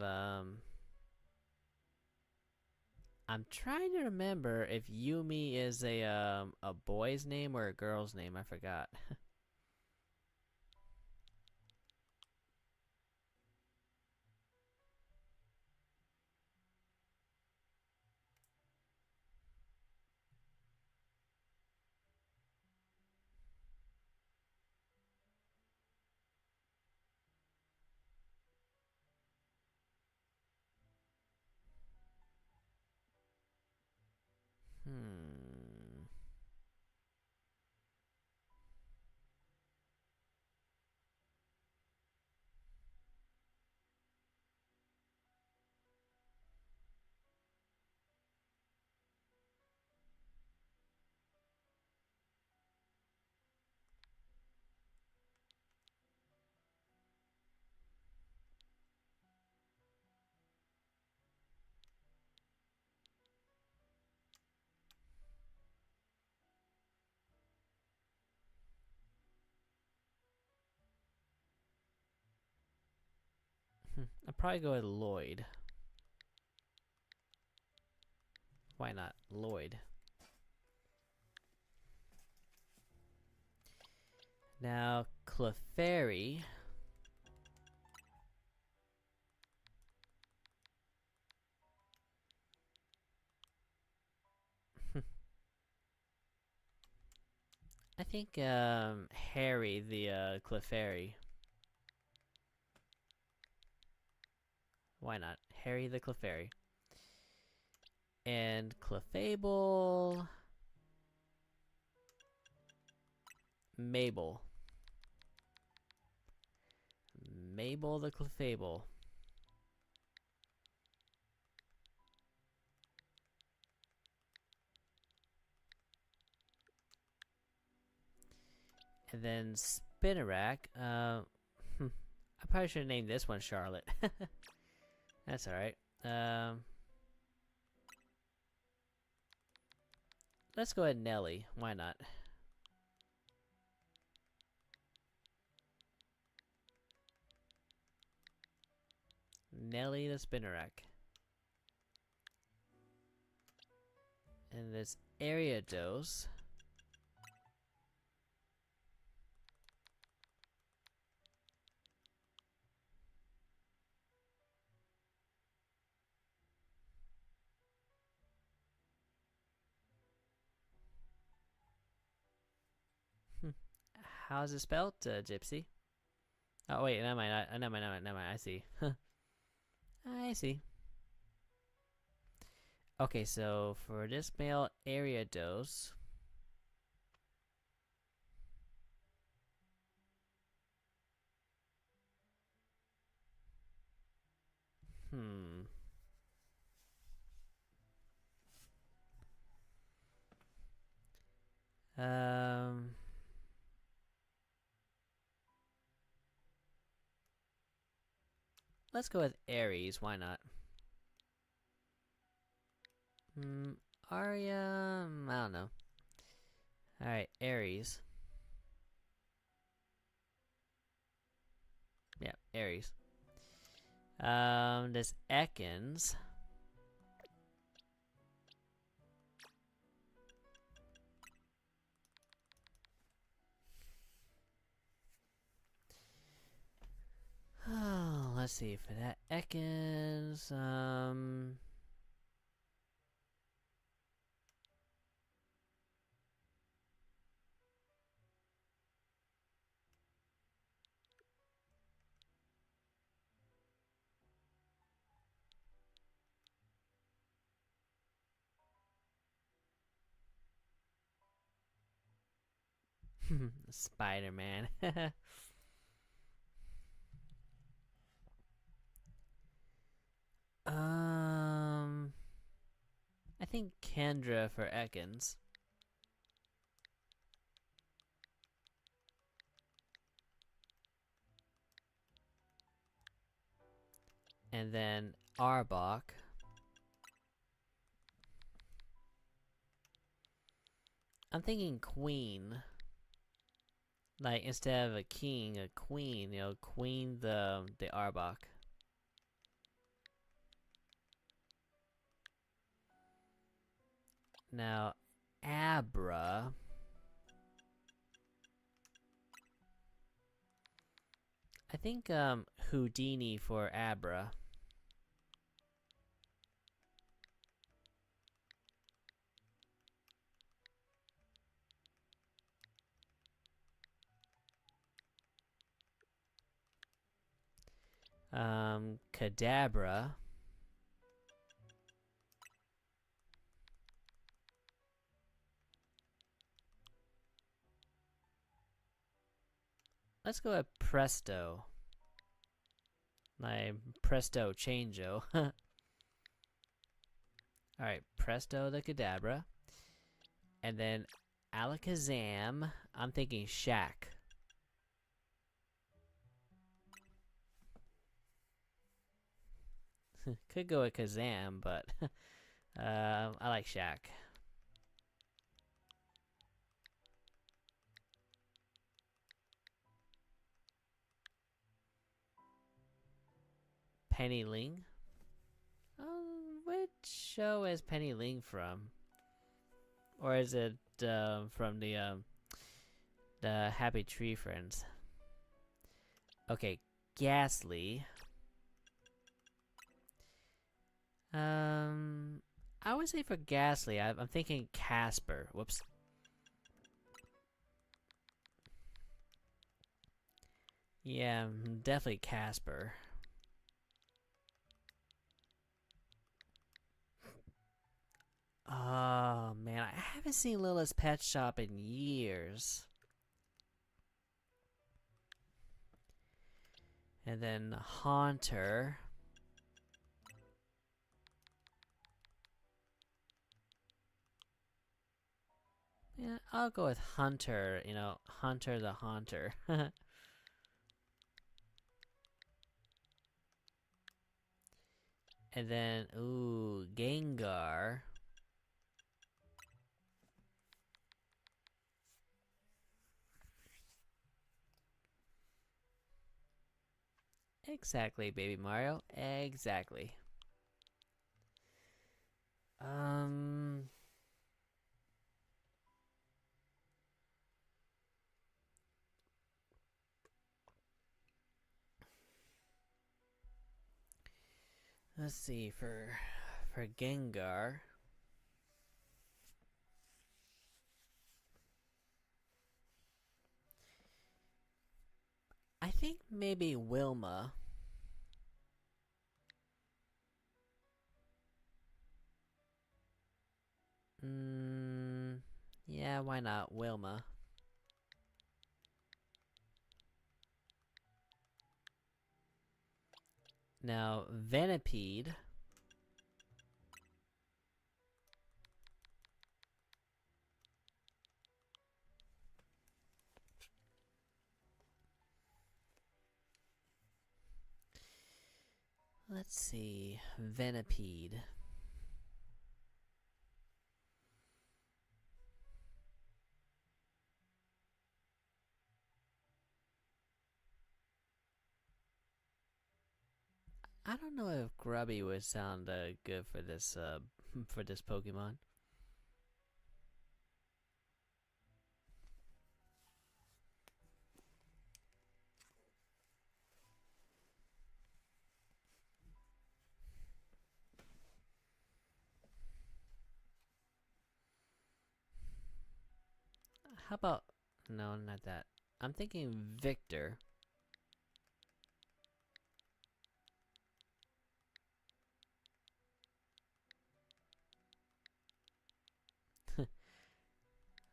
I'm trying to remember if Yumi is a boy's name or a girl's name. I forgot. Hmm. I'll probably go with Lloyd. Why not? Lloyd. Now, Clefairy. I think Harry the Clefairy. Why not? Harry the Clefairy. And Clefable. Mabel. Mabel the Clefable. And then Spinnerack. I probably should have named this one Charlotte. That's alright. Let's go ahead and Nelly. Why not? Nelly the Spinnerack. And this Ariados. How's it spelled, Gypsy? Oh wait, never mind. Never mind. Never mind. I see. I see. Okay, so for this male Ariados. Hmm. Um. Let's go with Aries. Why not? Arya. I don't know. All right, Aries. Yeah, Aries. This Ekans. Oh, let's see for that Ekans. Spider-Man. um, I think Kendra for Ekans. And then Arbok. I'm thinking Queen. Like instead of a king, a queen. You know, Queen the Arbok. Now, Abra. I think Houdini for Abra. Kadabra. Let's go with Presto. My Presto Changeo. Alright, Presto the Kadabra. And then Alakazam. I'm thinking Shaq. Could go with Kazam, but I like Shaq. Penny Ling. Which show is Penny Ling from? Or is it from the Happy Tree Friends? Okay, Ghastly. I would say for Ghastly, I'm thinking Casper. Whoops. Yeah, definitely Casper. Oh man, I haven't seen Lila's Pet Shop in years. And then Haunter. Yeah, I'll go with Hunter, you know, Hunter the Haunter. And then, ooh, Gengar. Exactly, Baby Mario. Exactly. Um... Let's see, for Gengar. I think maybe Wilma. Yeah, why not Wilma? Now, Venipede. Let's see, Venipede. I don't know if Grubby would sound good for this for this Pokemon. How about no, not that. I'm thinking Victor.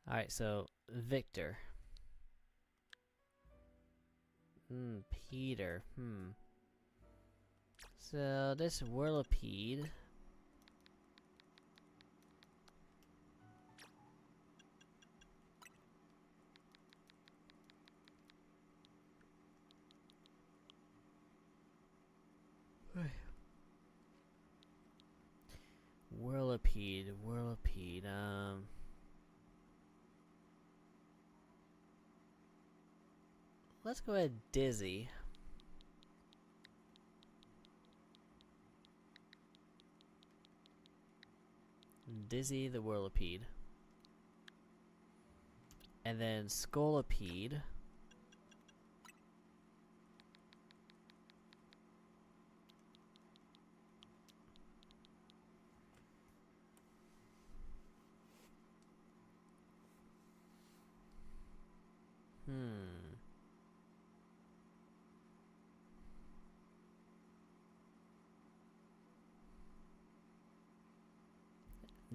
All right, so Victor. Peter. So this whirlipede. Whirlipede. Let's go ahead Dizzy. Dizzy the whirlipede. And then Scolipede.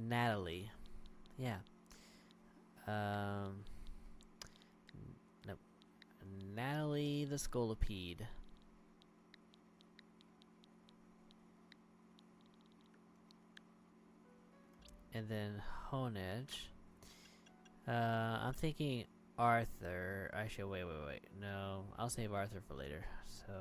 Natalie. Yeah. Nope. Natalie the Scolipede. And then Honedge. I'm thinking Arthur. Actually, wait. No, I'll save Arthur for later. So.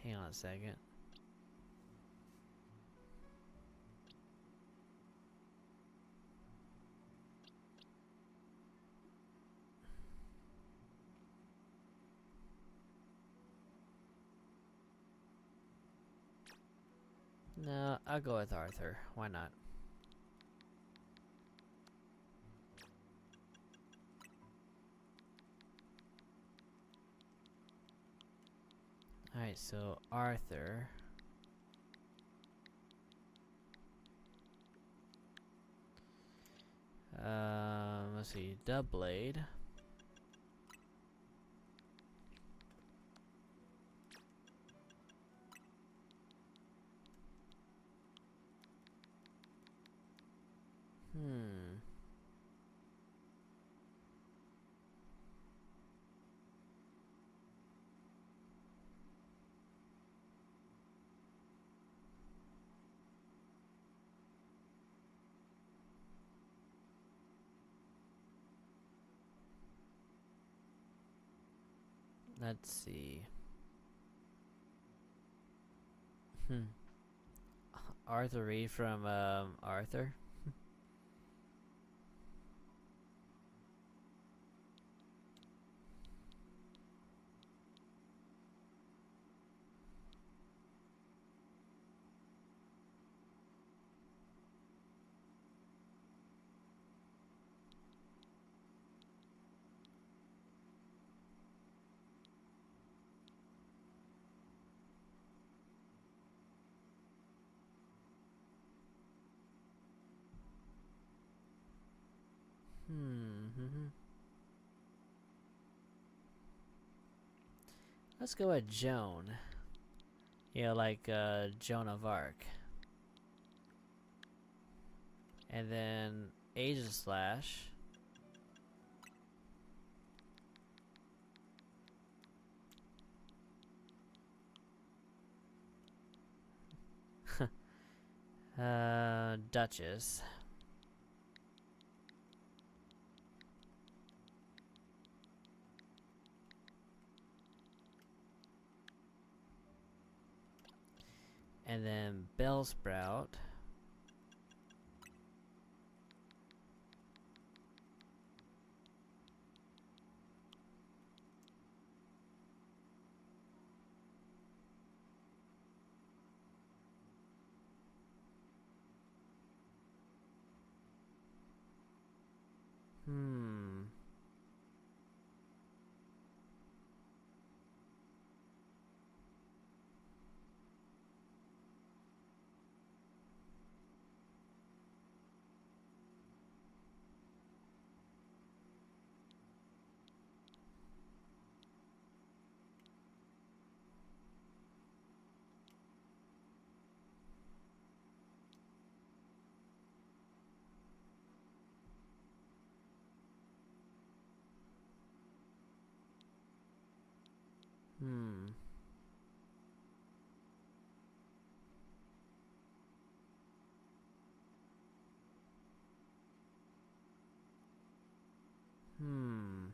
Hang on a second. No, I'll go with Arthur. Why not? Alright, so Arthur. Let's see, Dubblade. Let's see. Arthur Reed from Arthur. Let's go with Joan. Yeah, like Joan of Arc. And then Aegislash. Duchess. And then Bellsprout. Hmm. Hmm.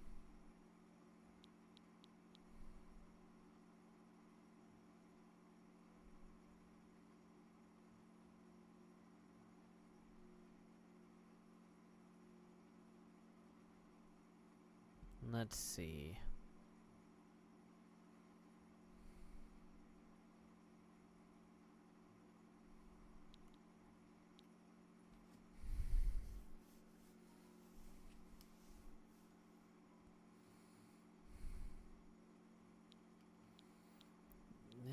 Let's see.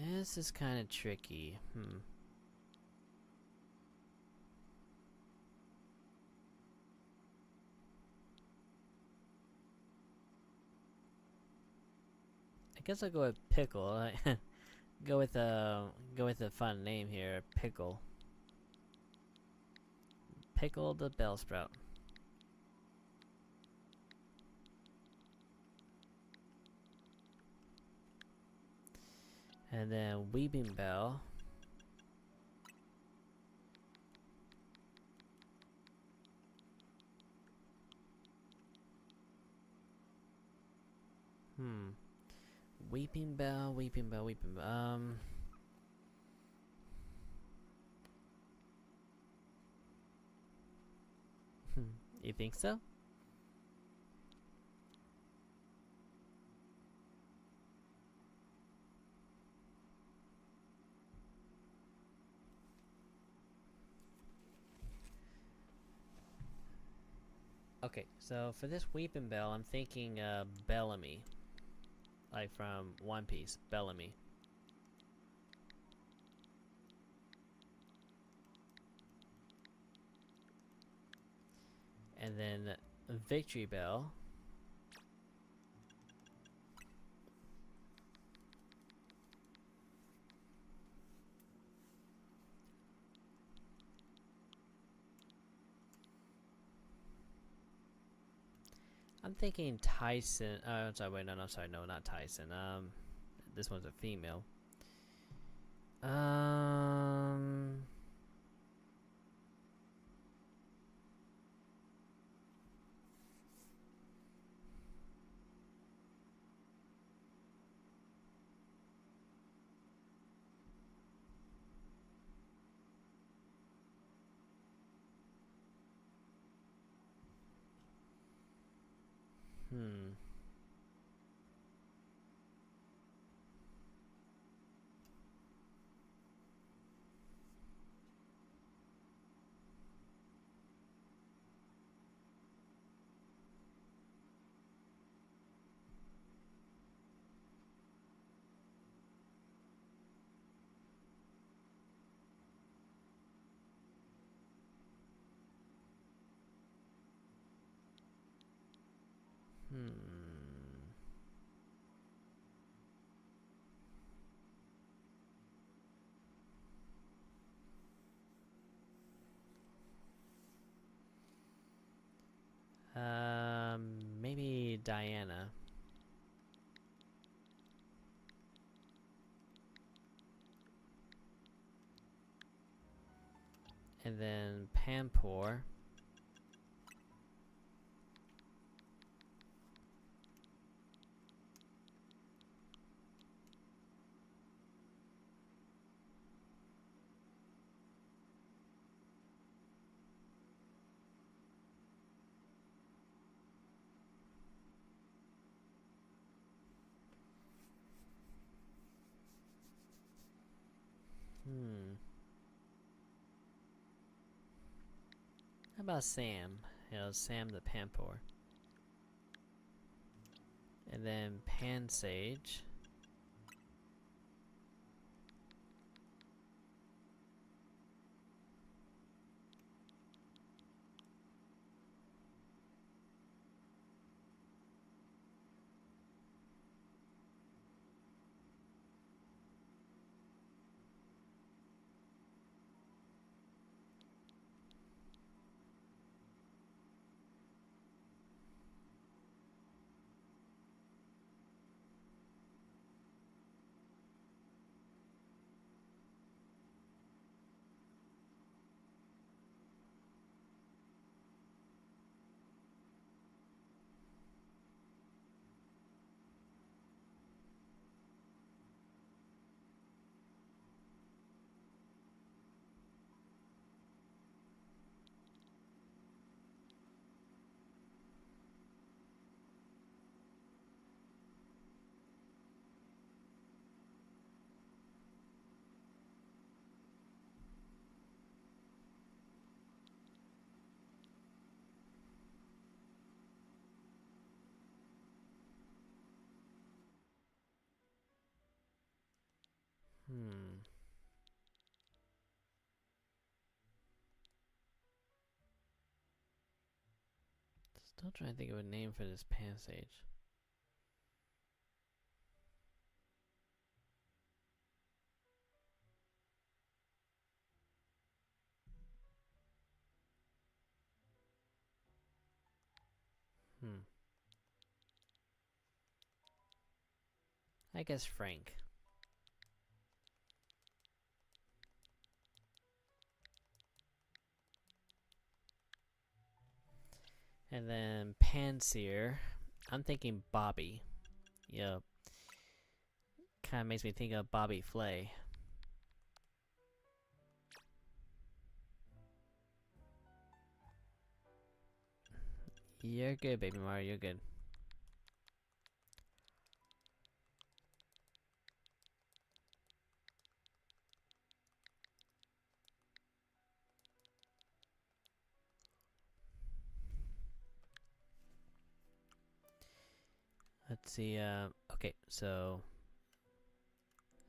This is kind of tricky. I guess I'll go with pickle. Go with a fun name here. Pickle. Pickle the Bellsprout. And then Weeping Bell. Weeping Bell, Weeping Bell, Weeping Bell. You think so? Okay, so for this Weeping Bell, I'm thinking Bellamy. Like from One Piece, Bellamy. And then Victory Bell. I'm thinking Tyson. I'm sorry, wait, no, sorry, no, not Tyson. This one's a female. Um. Hmm. Hmm. Maybe Diana. And then Pampor. How about Sam? You know, Sam the Pampor. And then Pansage. Hmm. Still trying to think of a name for this Pansage. Hmm. I guess Frank. And then Panseer. I'm thinking Bobby. Yep. Kind of makes me think of Bobby Flay. You're good, Baby Mario. You're good. Let's see. Okay, so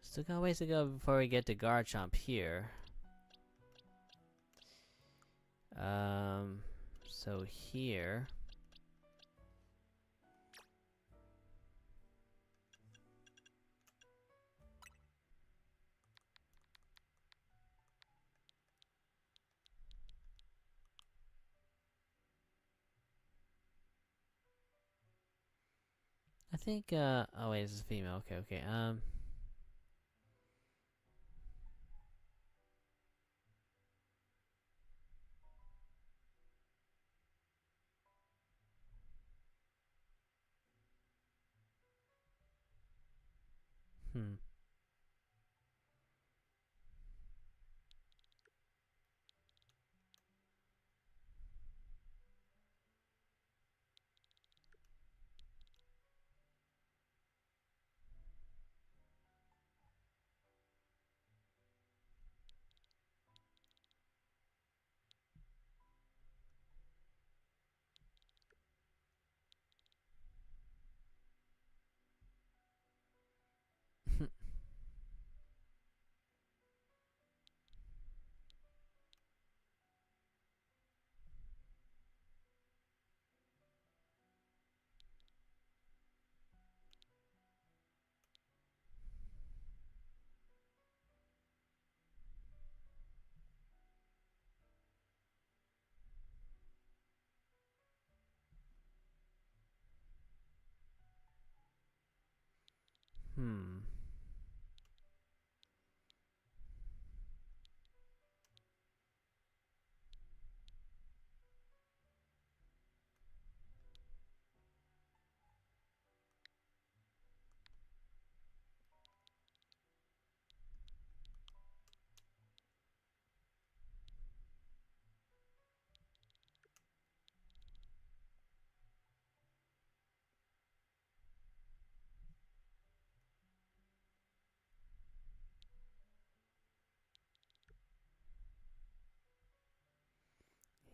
still got a ways to go before we get to Garchomp here. So here. I think, oh wait, this is female. Okay, okay, hmm. Hmm.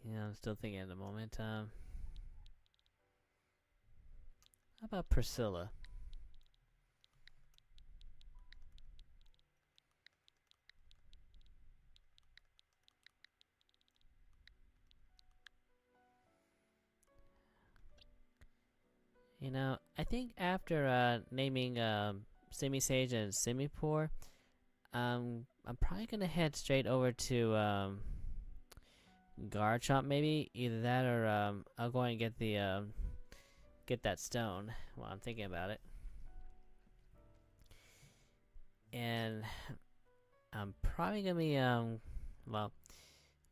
Yeah, I'm still thinking at the moment. How about Priscilla? You know, I think after naming Simisage and Simipour, I'm probably gonna head straight over to Garchomp maybe. Either that or I'll go and get the get that stone while I'm thinking about it. And I'm probably gonna be well,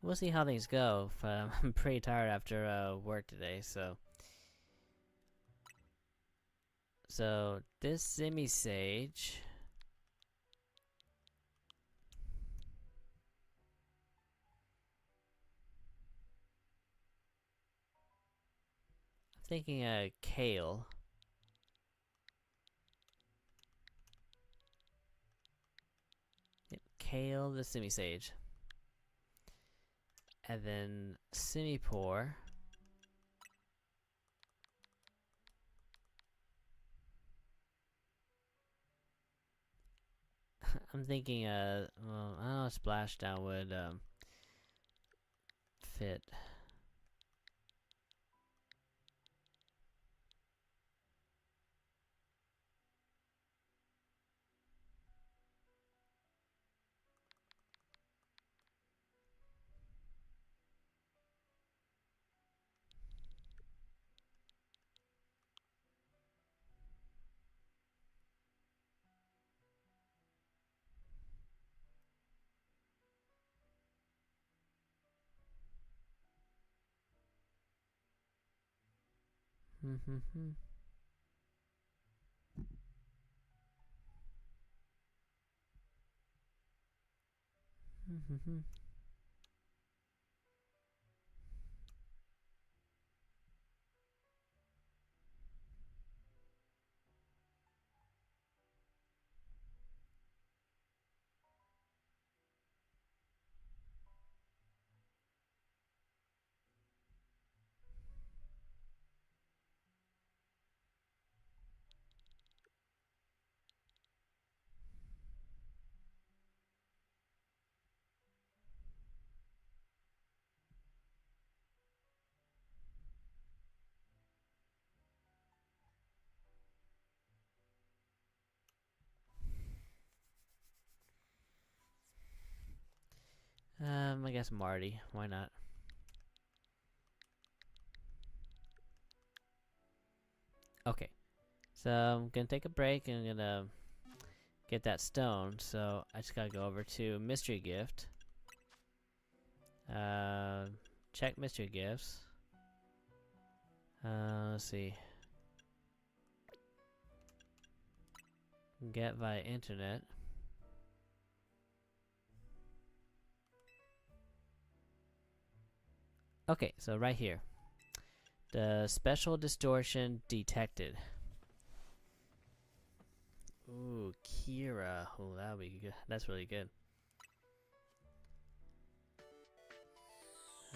we'll see how things go. But I'm pretty tired after work today, so this Simisage. I'm thinking Kale. Yep, Kale the Simisage. And then Simipour. I'm thinking, well, I don't know, splashdown would fit. I guess Marty. Why not? Okay. So I'm gonna take a break and I'm gonna get that stone. So I just gotta go over to mystery gift. Check mystery gifts. Let's see. Get via internet. Okay, so right here. The special distortion detected. Ooh, Kira. Oh, that'll be good. That's really good.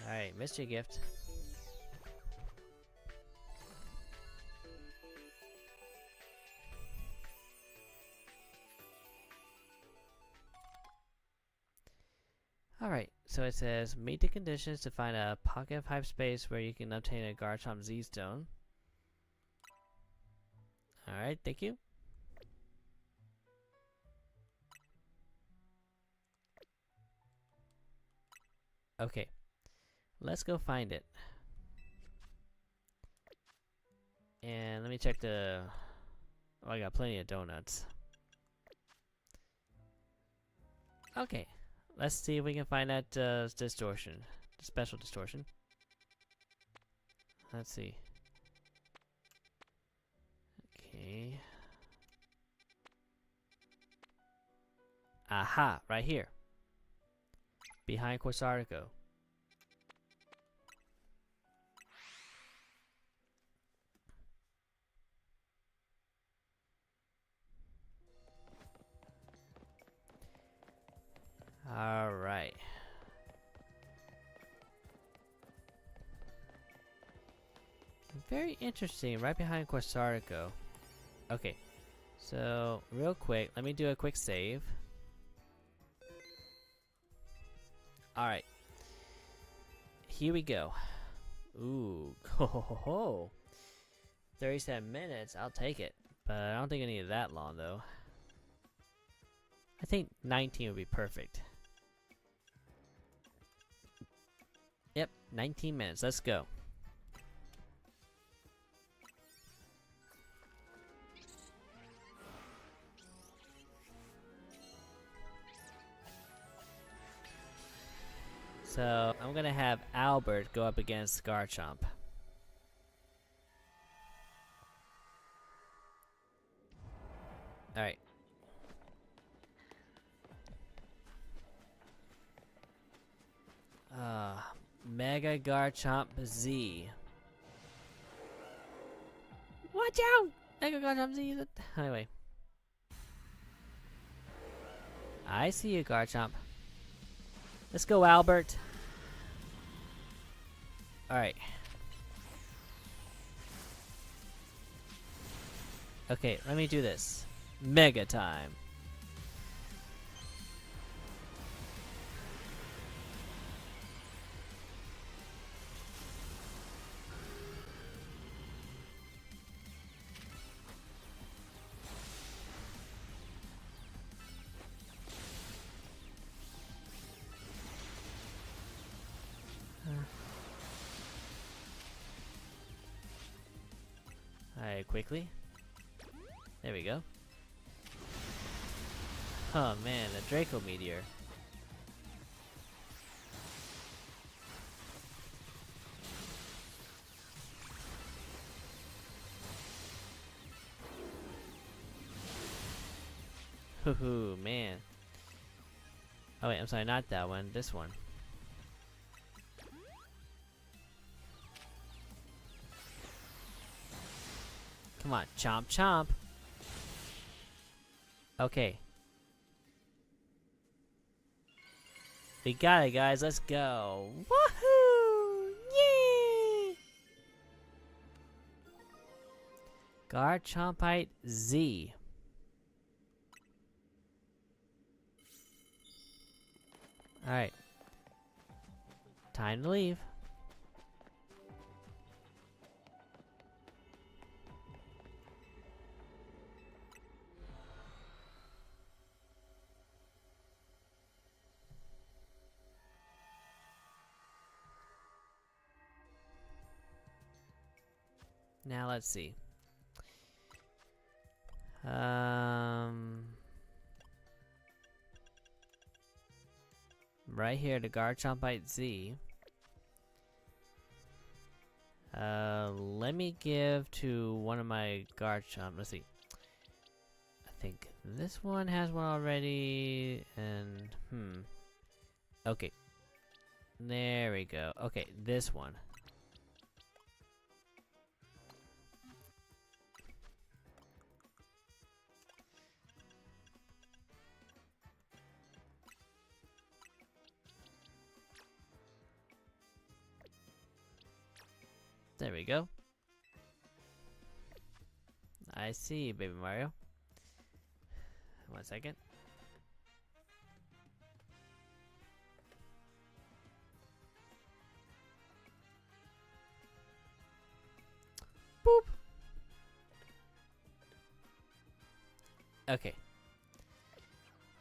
Alright, mystery gift. Alright, so it says, meet the conditions to find a pocket of hyperspace where you can obtain a Garchomp Z-Stone. Alright, thank you. Okay, let's go find it. And let me check the... Oh, I got plenty of donuts. Okay, let's see if we can find that distortion. Special distortion. Let's see. Okay. Aha, right here. Behind Corsarico. Alright. Very interesting, right behind Corsarico. Okay, so real quick, let me do a quick save. Alright. Here we go. Ooh, ho ho ho ho. 37 minutes, I'll take it. But I don't think I need that long though. I think 19 would be perfect. Yep, 19 minutes, let's go. So, I'm gonna have Albert go up against Garchomp. Alright. Mega Garchomp Z. Watch out! Mega Garchomp Z. Anyway. I see you, Garchomp. Let's go, Albert. Alright. Okay, let me do this. Mega time. it quickly. There we go. Oh man, a Draco Meteor. Hoo man. Oh wait, I'm sorry, not that one, this one. Come on, chomp chomp. Okay. We got it, guys, let's go. Woohoo! Yay! Garchompite Z. Alright. Time to leave. Now let's see. Right here, the Garchompite Z. Let me give to one of my Garchomp. Let's see. I think this one has one already, and okay. There we go. Okay, this one. There we go. I see, Baby Mario. 1 second. Boop. Okay.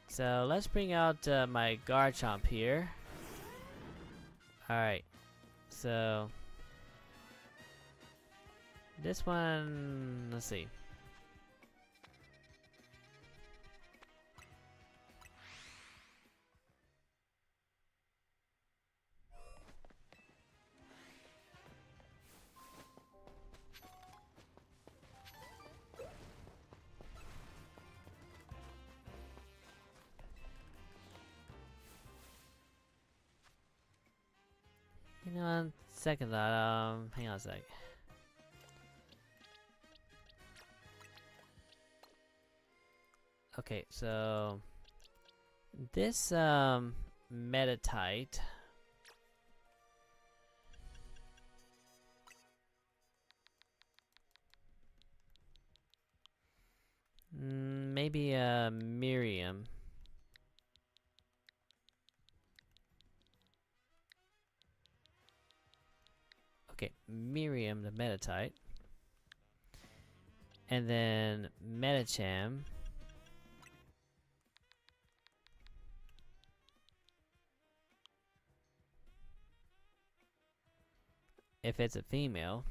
So let's bring out my Garchomp here. Alright. So this one, let's see. You know, on second thought, hang on a sec. Okay, so this Metatite maybe Miriam. Okay, Miriam the Metatite. And then Metacham. If it's a female.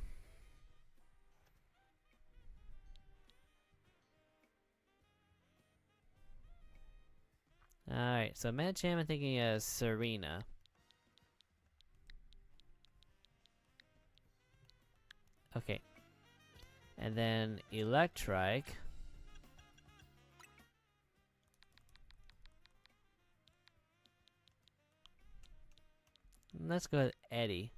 Alright, so Metacham, I'm thinking Serena. Okay. And then Electrike. Let's go with Eddie.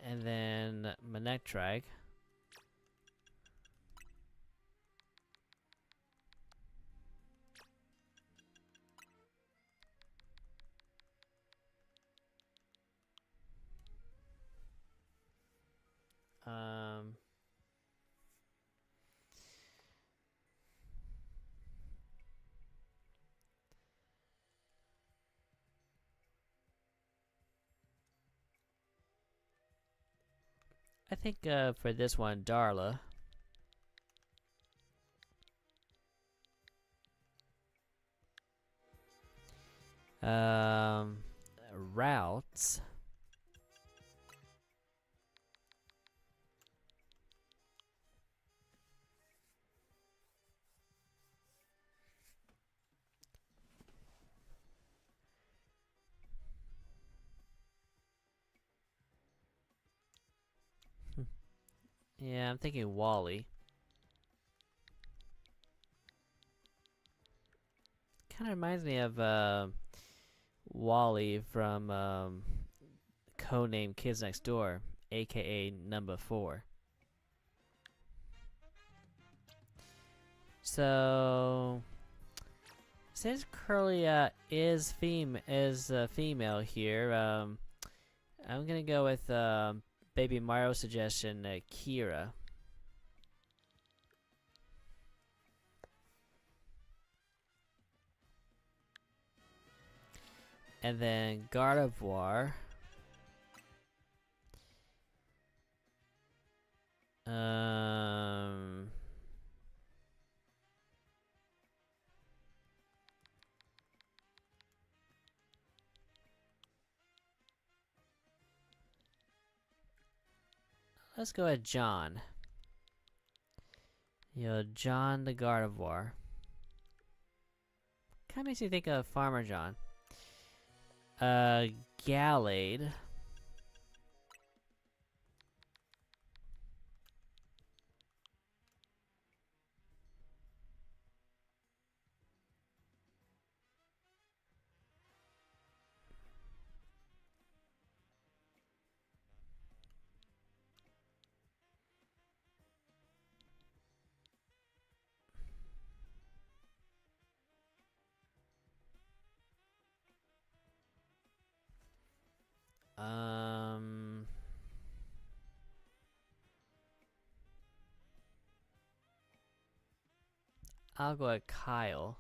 And then Manectrike. I think for this one, Darla. Routes. Yeah, I'm thinking Wally. Kind of reminds me of Wally from codename Kids Next Door, aka Number 4. So since Curly is female here, I'm gonna go with Baby Mario suggestion, Kira. And then Gardevoir. Um, let's go with John. John the Gardevoir. Kind of makes me think of Farmer John. Gallade. I'll go with Kyle.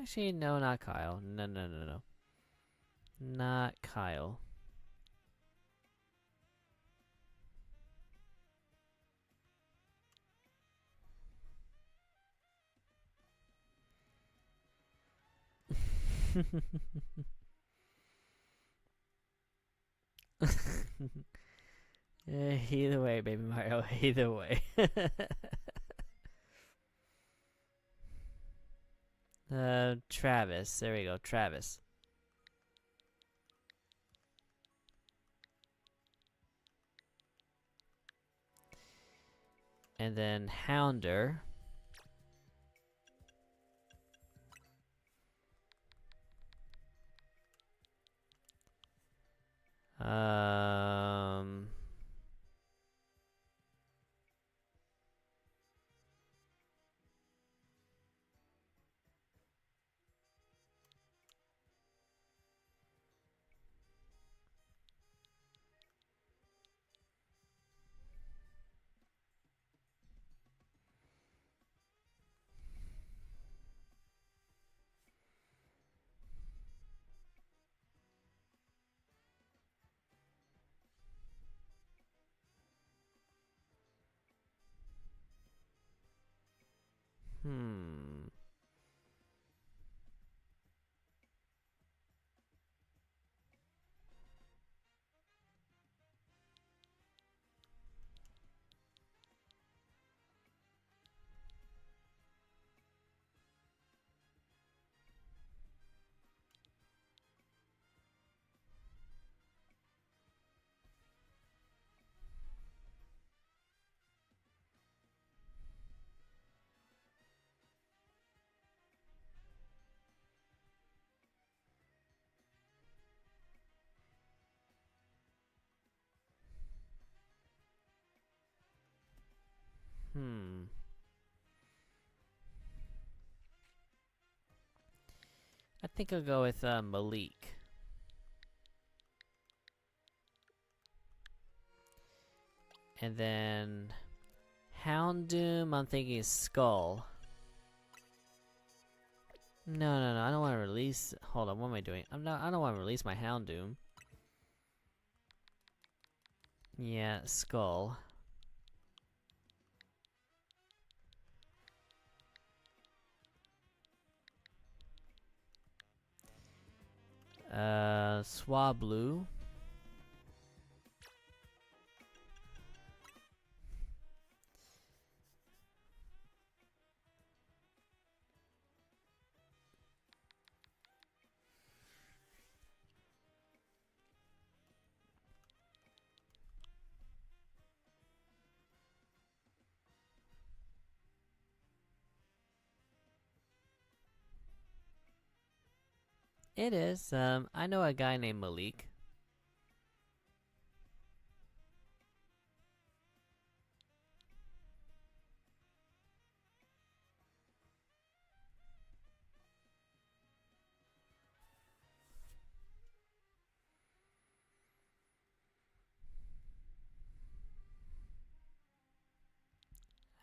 Actually, no, not Kyle. No, no, no, no. Not Kyle. Either way, Baby Mario. Either way. Travis. There we go. Travis. And then Hounder. Um... Hmm. Hmm. I think I'll go with Malik. And then Houndoom, I'm thinking Skull. No, no, no, I don't want to release. Hold on, what am I doing? I don't want to release my Houndoom. Yeah, Skull. Swablu. It is. I know a guy named Malik.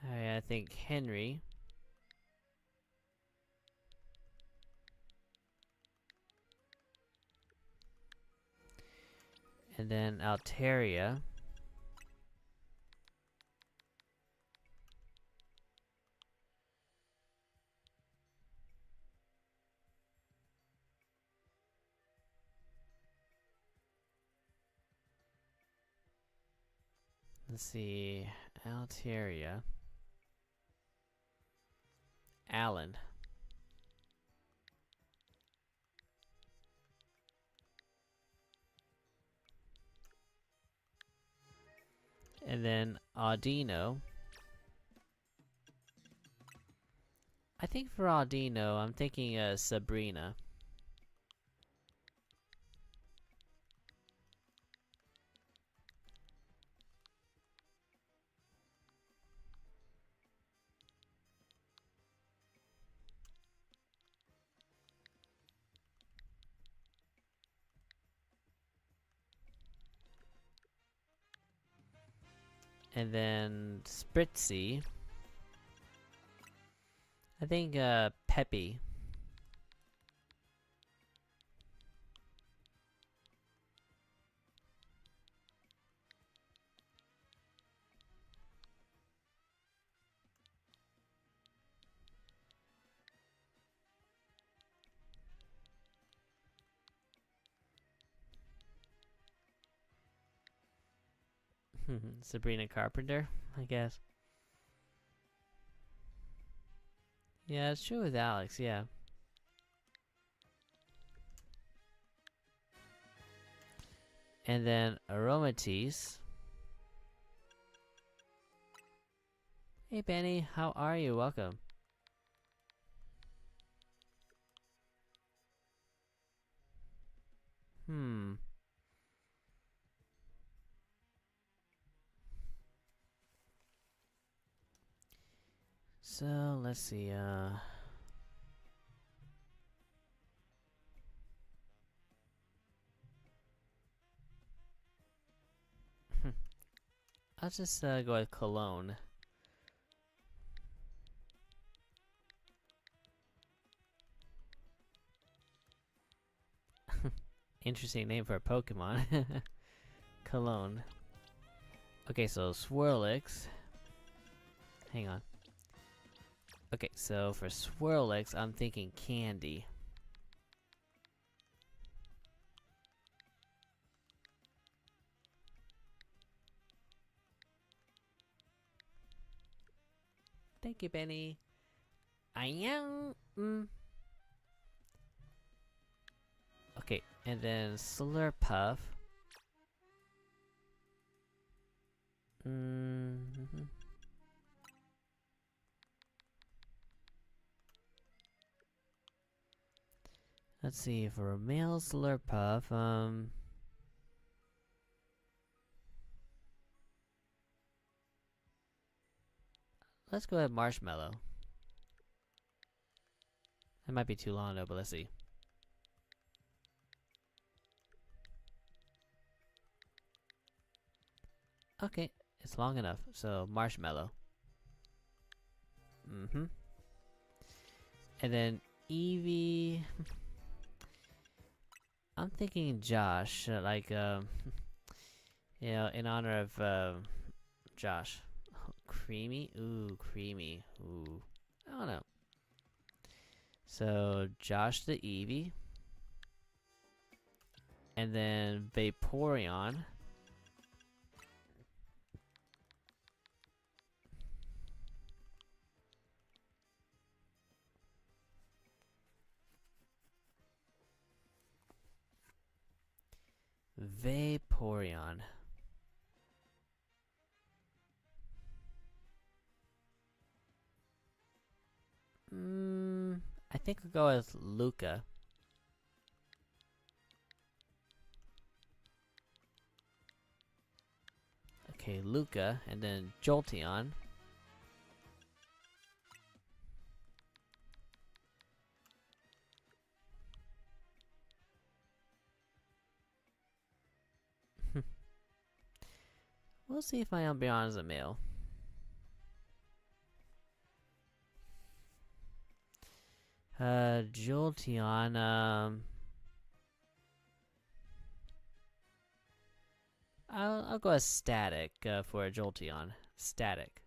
I think Henry. And then Alteria. Let's see. Alteria. Alan. And then Audino. I think for Audino, I'm thinking Sabrina. And then Spritzy. I think Peppy. Sabrina Carpenter, I guess. Yeah, it's true with Alex, yeah. And then Aromatisse. Hey Benny, how are you? Welcome. Hmm. So, let's see, I'll just go with Cologne. Interesting name for a Pokemon. Cologne. Okay, so Swirlix. Hang on. Okay, so for Swirlix, I'm thinking candy. Thank you, Benny. I am. Okay, and then Slurpuff. Let's see, for a male Slurpuff, let's go with Marshmallow. That might be too long though, but let's see. Okay, it's long enough, so Marshmallow. And then Eevee. I'm thinking Josh, like, you know, in honor of, Josh. Creamy? Ooh, creamy. Ooh. I don't know. So, Josh the Eevee. And then Vaporeon. Vaporeon. I think I'll go with Luca. Okay, Luca, and then Jolteon. We'll see if my Umbreon is a male. Jolteon, I'll go as static for a Jolteon. Static.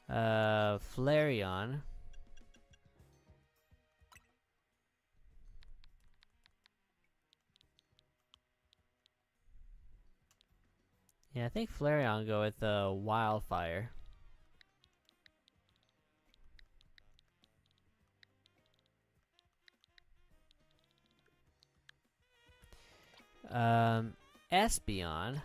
Flareon. Yeah, I think Flareon go with Wildfire. Espeon.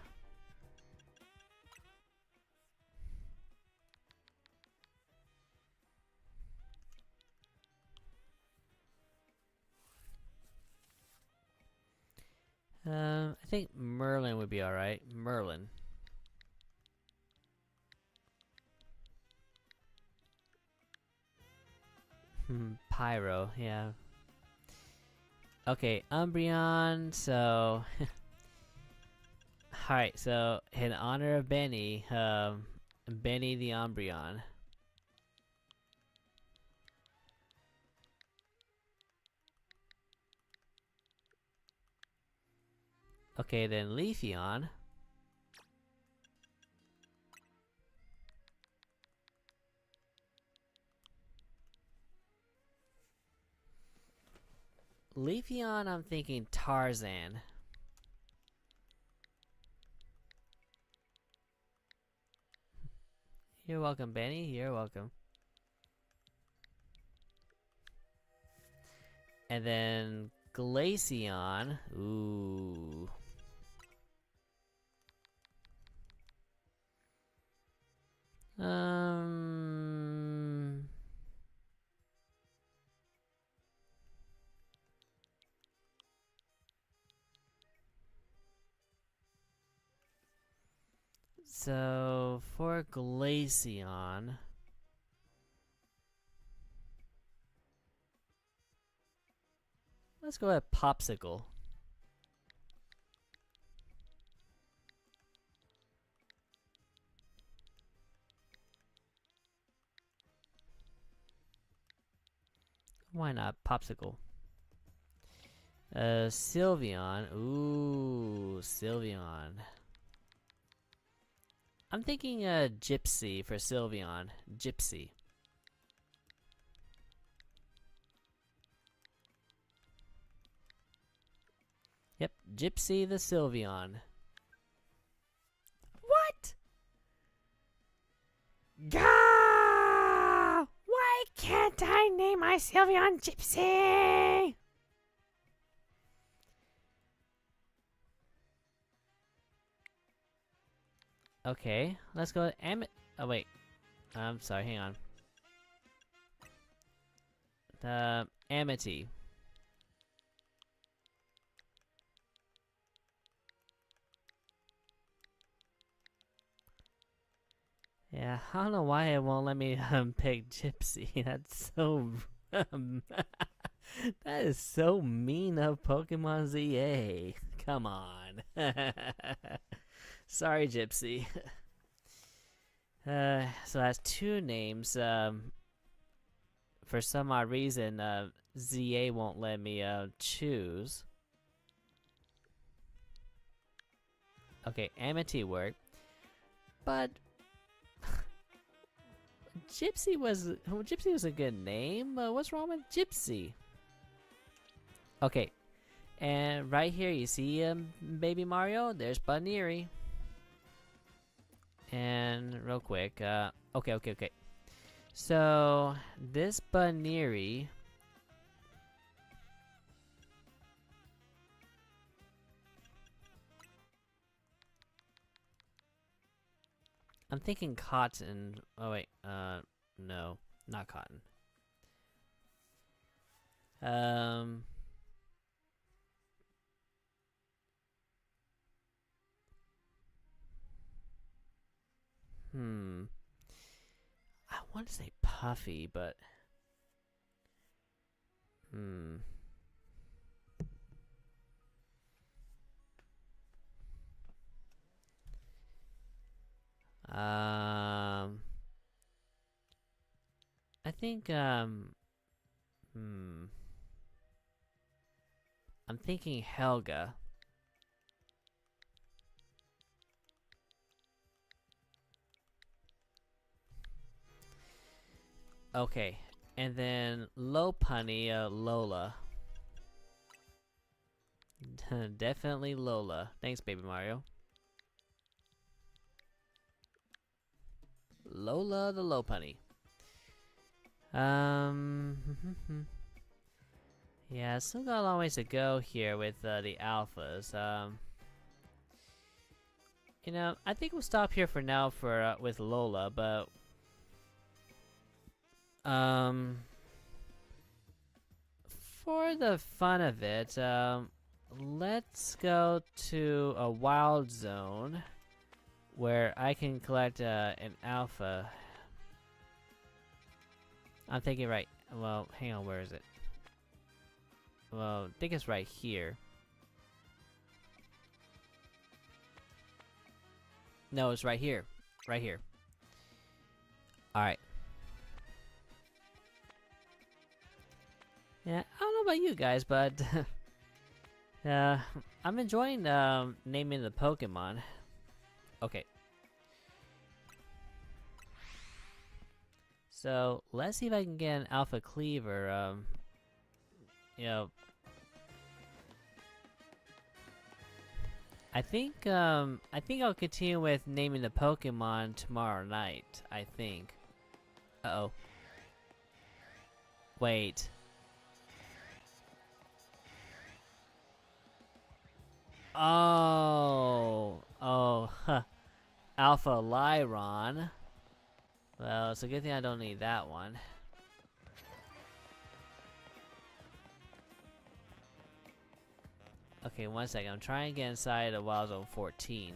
I think Merlin would be alright. Merlin. Pyro, yeah. Okay, Umbreon, so... Alright, so in honor of Benny, Benny the Umbreon. Okay, then Leafeon. Leafeon, I'm thinking Tarzan. You're welcome, Benny. You're welcome. And then Glaceon. Ooh. So for Glaceon, let's go with Popsicle. Why not Popsicle? Sylveon. Ooh, Sylveon. I'm thinking Gypsy for Sylveon. Gypsy. Yep, Gypsy the Sylveon. What? Gah! Why can't I name my Sylveon Gypsy? Okay, let's go with oh wait. I'm sorry, hang on. Amity. Yeah, I don't know why it won't let me pick Gypsy. That's so that is so mean of Pokemon ZA. Come on. Sorry, Gypsy. So that's two names. For some odd reason, ZA won't let me choose. Okay, Amity worked, but Gypsy was a good name. What's wrong with Gypsy? Okay, and right here you see Baby Mario. There's Bunnery. And real quick, okay. So this Bunnery, I'm thinking cotton. Oh wait, no, not cotton. I want to say puffy, but I think I'm thinking Helga. Okay, and then low punny, Lola. Definitely Lola. Thanks, Baby Mario. Lola the low punny. Yeah, still got a long ways to go here with the alphas. You know, I think we'll stop here for now for with Lola, but for the fun of it, let's go to a wild zone where I can collect an alpha. I'm thinking right. Well, hang on, where is it? Well, I think it's right here. No, it's right here. Right here. Alright. Yeah, I don't know about you guys, but I'm enjoying naming the Pokemon. Okay. So let's see if I can get an Alpha Cleaver. You know, I think I'll continue with naming the Pokemon tomorrow night. I think. Uh-oh. Wait. Oh, huh. Alpha Lyron. Well, it's a good thing I don't need that one. Okay, one second. I'm trying to get inside of Wild Zone 14.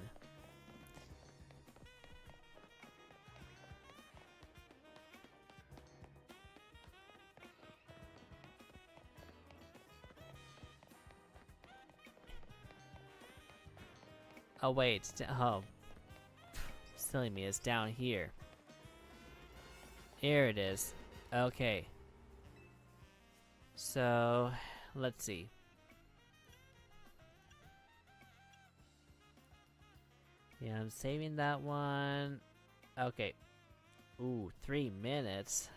Oh wait, oh, silly me, it's down here. Here it is. Okay. So, let's see. Yeah, I'm saving that one. Okay. Ooh, 3 minutes.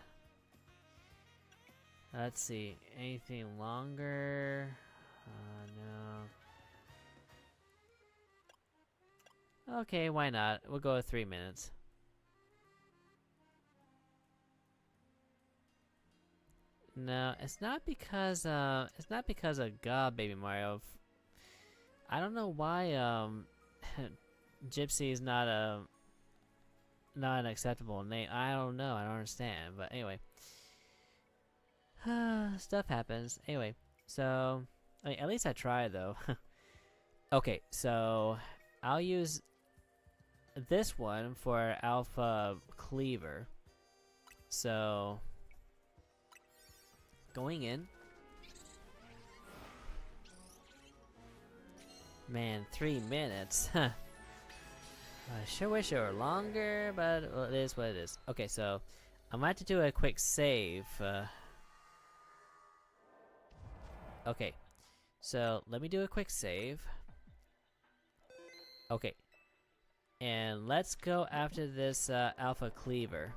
Let's see. Anything longer? No. Okay, why not? We'll go with 3 minutes. No, it's not because of God, Baby Mario. I don't know why Gypsy is not an acceptable name. I don't know. I don't understand. But anyway, stuff happens. Anyway, so I mean, at least I tried though. Okay, so I'll use this one for Alpha Cleaver. So going in. Man, 3 minutes. I sure wish it were longer, but well, it is what it is. Okay, so I might have to do a quick save. Okay, so let me do a quick save. Okay, and let's go after this Alpha Cleaver.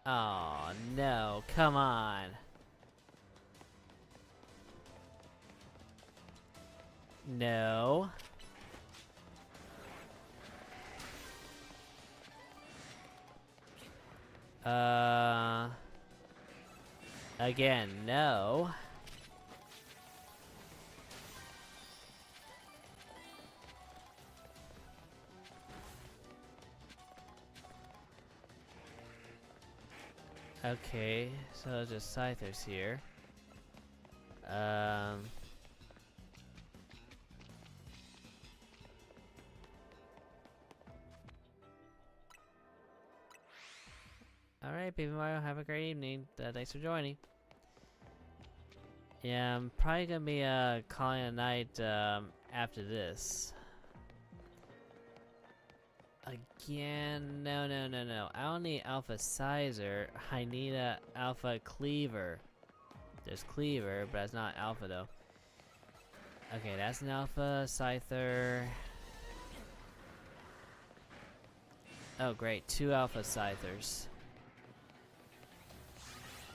Oh no, come on. No. Again, no. Okay, so just Scythers here. Um. Alright, Baby Mario, have a great evening. Thanks for joining. Yeah, I'm probably gonna be calling a night after this. Again, no. I don't need Alpha Sizer. I need a Alpha Cleaver. There's Cleaver, but it's not Alpha though. Okay, that's an Alpha Scyther. Oh great, 2 Alpha Scythers.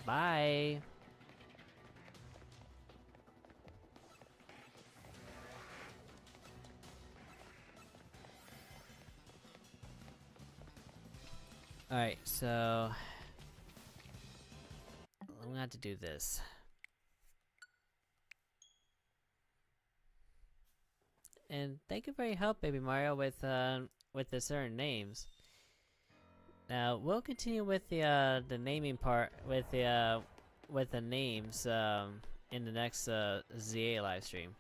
Bye! Alright, so I'm gonna have to do this. And thank you for your help, Baby Mario, with the certain names. Now we'll continue with the naming part with the names in the next ZA live stream.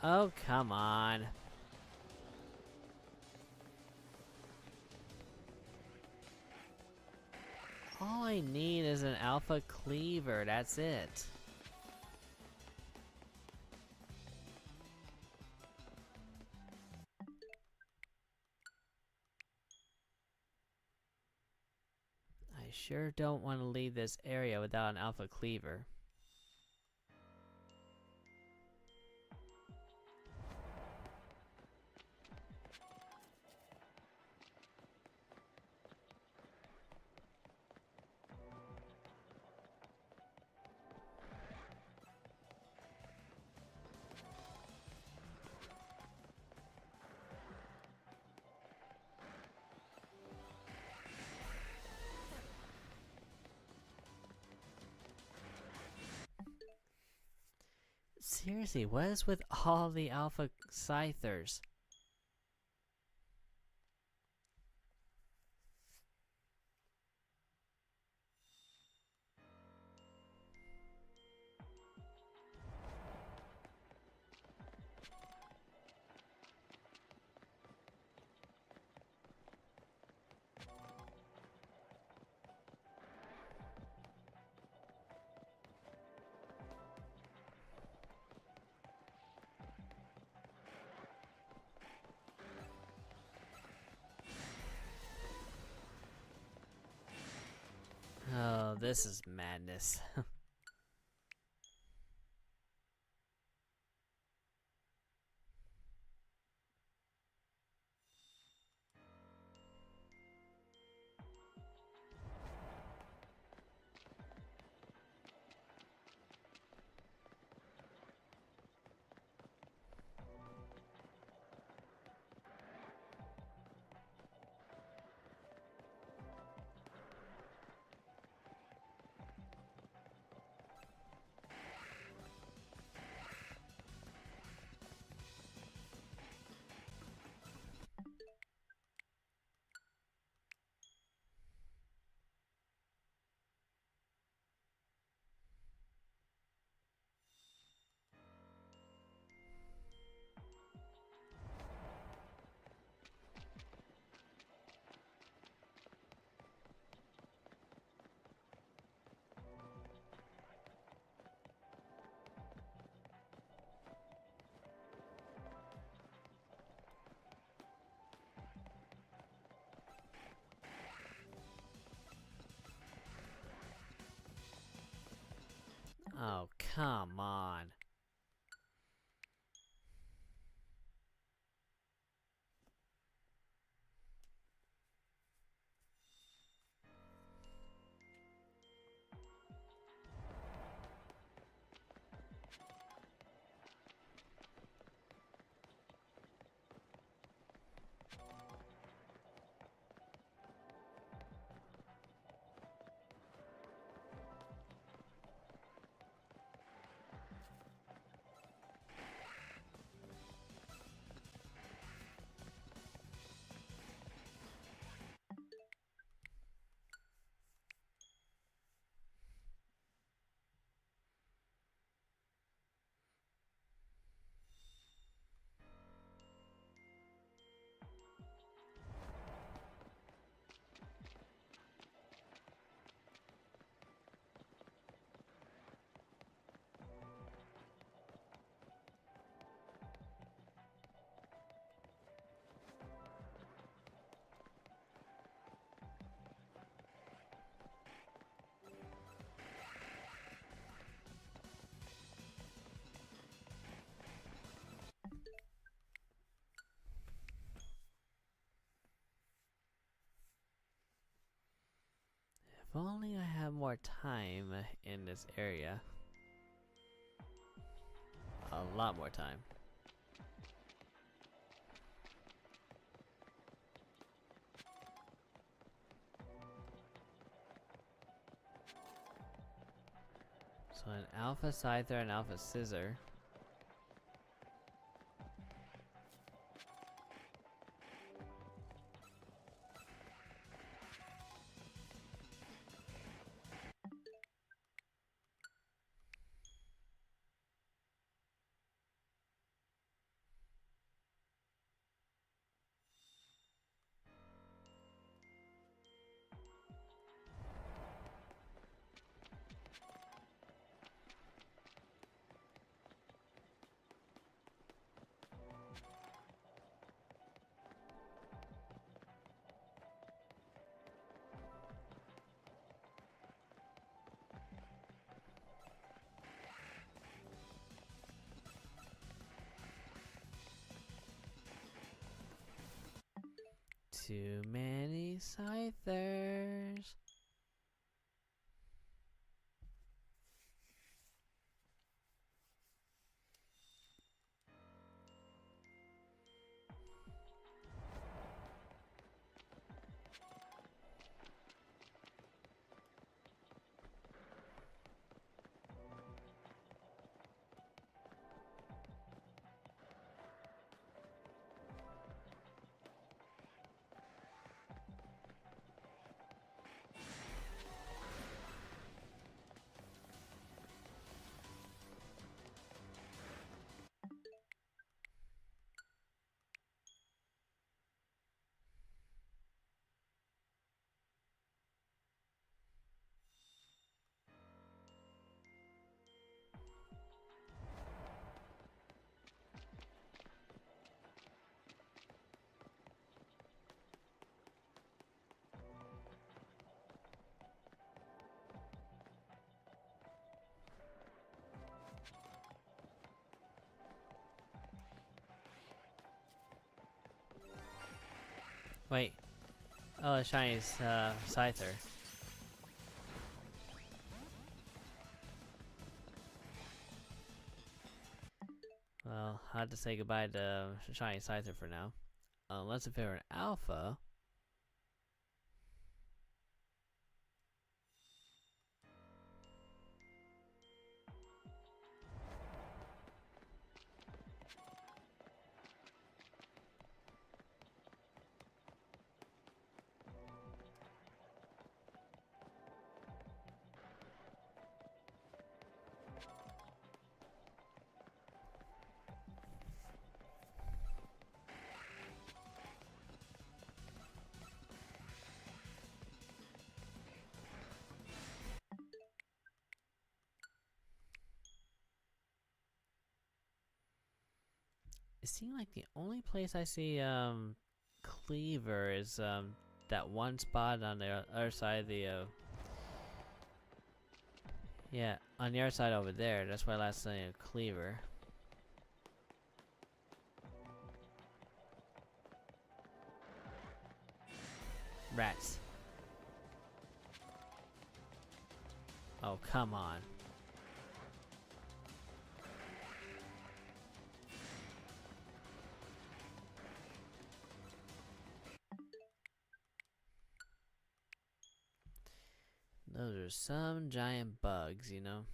Oh, come on. All I need is an Alpha Cleaver, that's it. I sure don't want to leave this area without an Alpha Cleaver. Seriously, what is with all the Alpha Scythers? Oh, this is madness. Oh, come on. If only I had more time in this area. A lot more time. So an alpha scyther and alpha scissor. Too many scythers. Wait. Oh, the shiny scyther. Well, I have to say goodbye to shiny scyther for now. Unless if it were an alpha. It seemed like the only place I see Cleaver is that one spot on the other side of the yeah, on the other side over there. That's why last time Cleaver. Rats. Oh, come on. Those are some giant bugs, you know?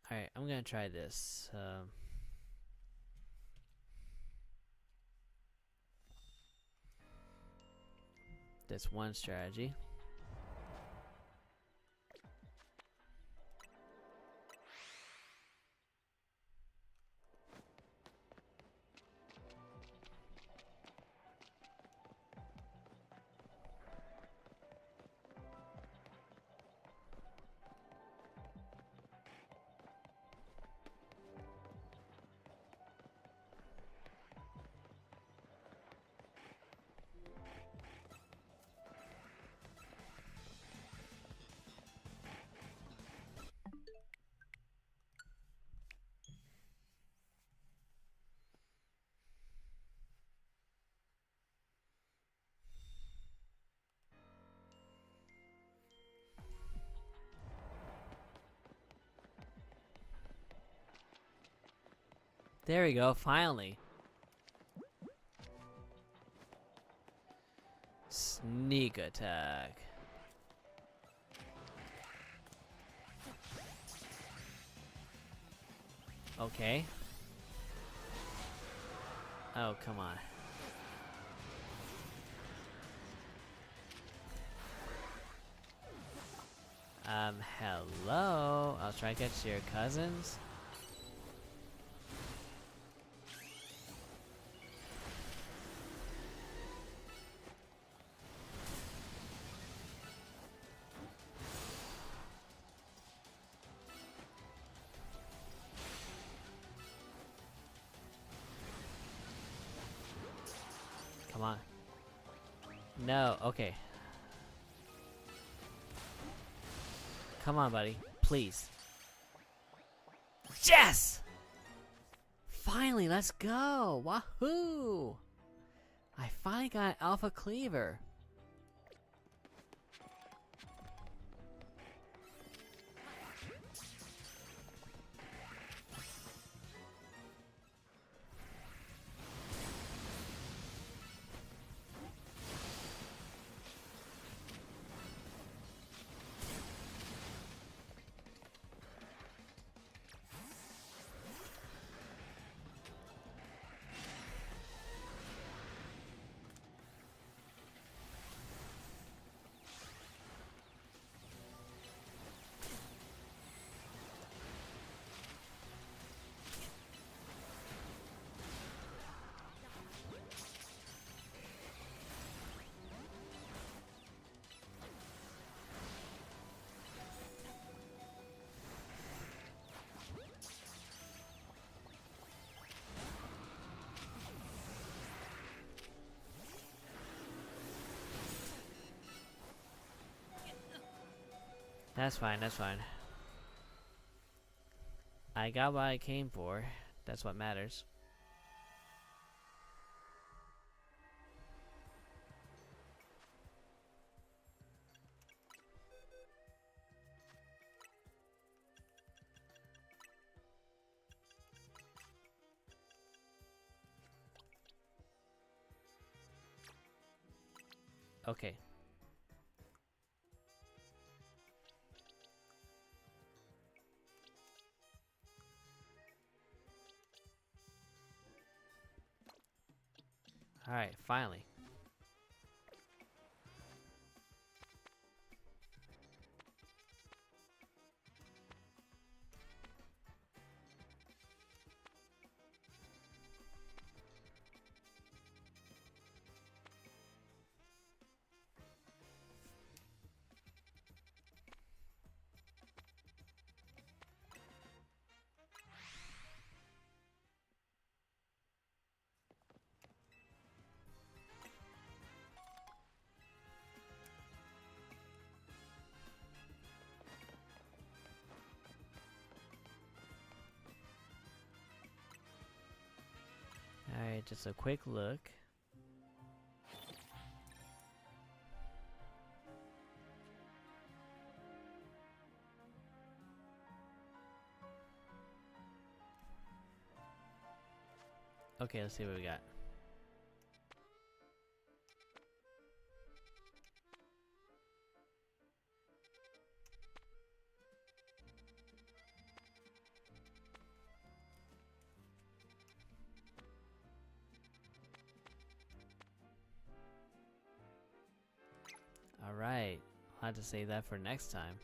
Alright, I'm gonna try this. This one strategy. There we go, finally. Sneak attack. Okay. Oh, come on. Hello? I'll try to get to your cousins. Come on. No, okay. Come on, buddy. Please. Yes! Finally, let's go! Wahoo! I finally got an Alpha Cleaver. That's fine, that's fine. I got what I came for. That's what matters. Okay. Alright, finally. Alright, just a quick look. Okay, let's see what we got. Alright, I'll have to save that for next time.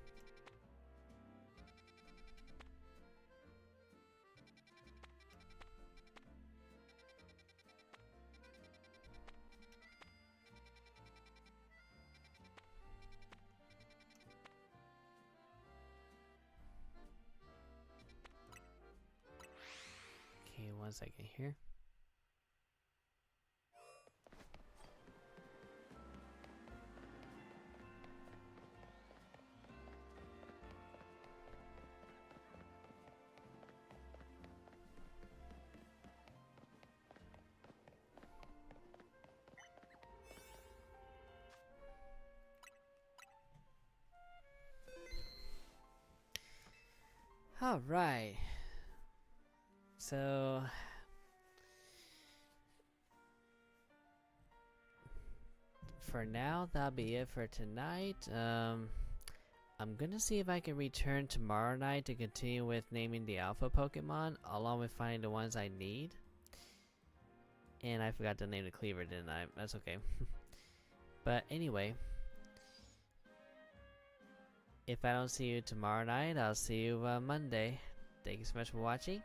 Okay, 1 second here. Alright. So, for now, that'll be it for tonight. I'm gonna see if I can return tomorrow night to continue with naming the alpha Pokemon, along with finding the ones I need. And I forgot to name the cleaver, didn't I? That's okay. But anyway, if I don't see you tomorrow night, I'll see you Monday. Thank you so much for watching.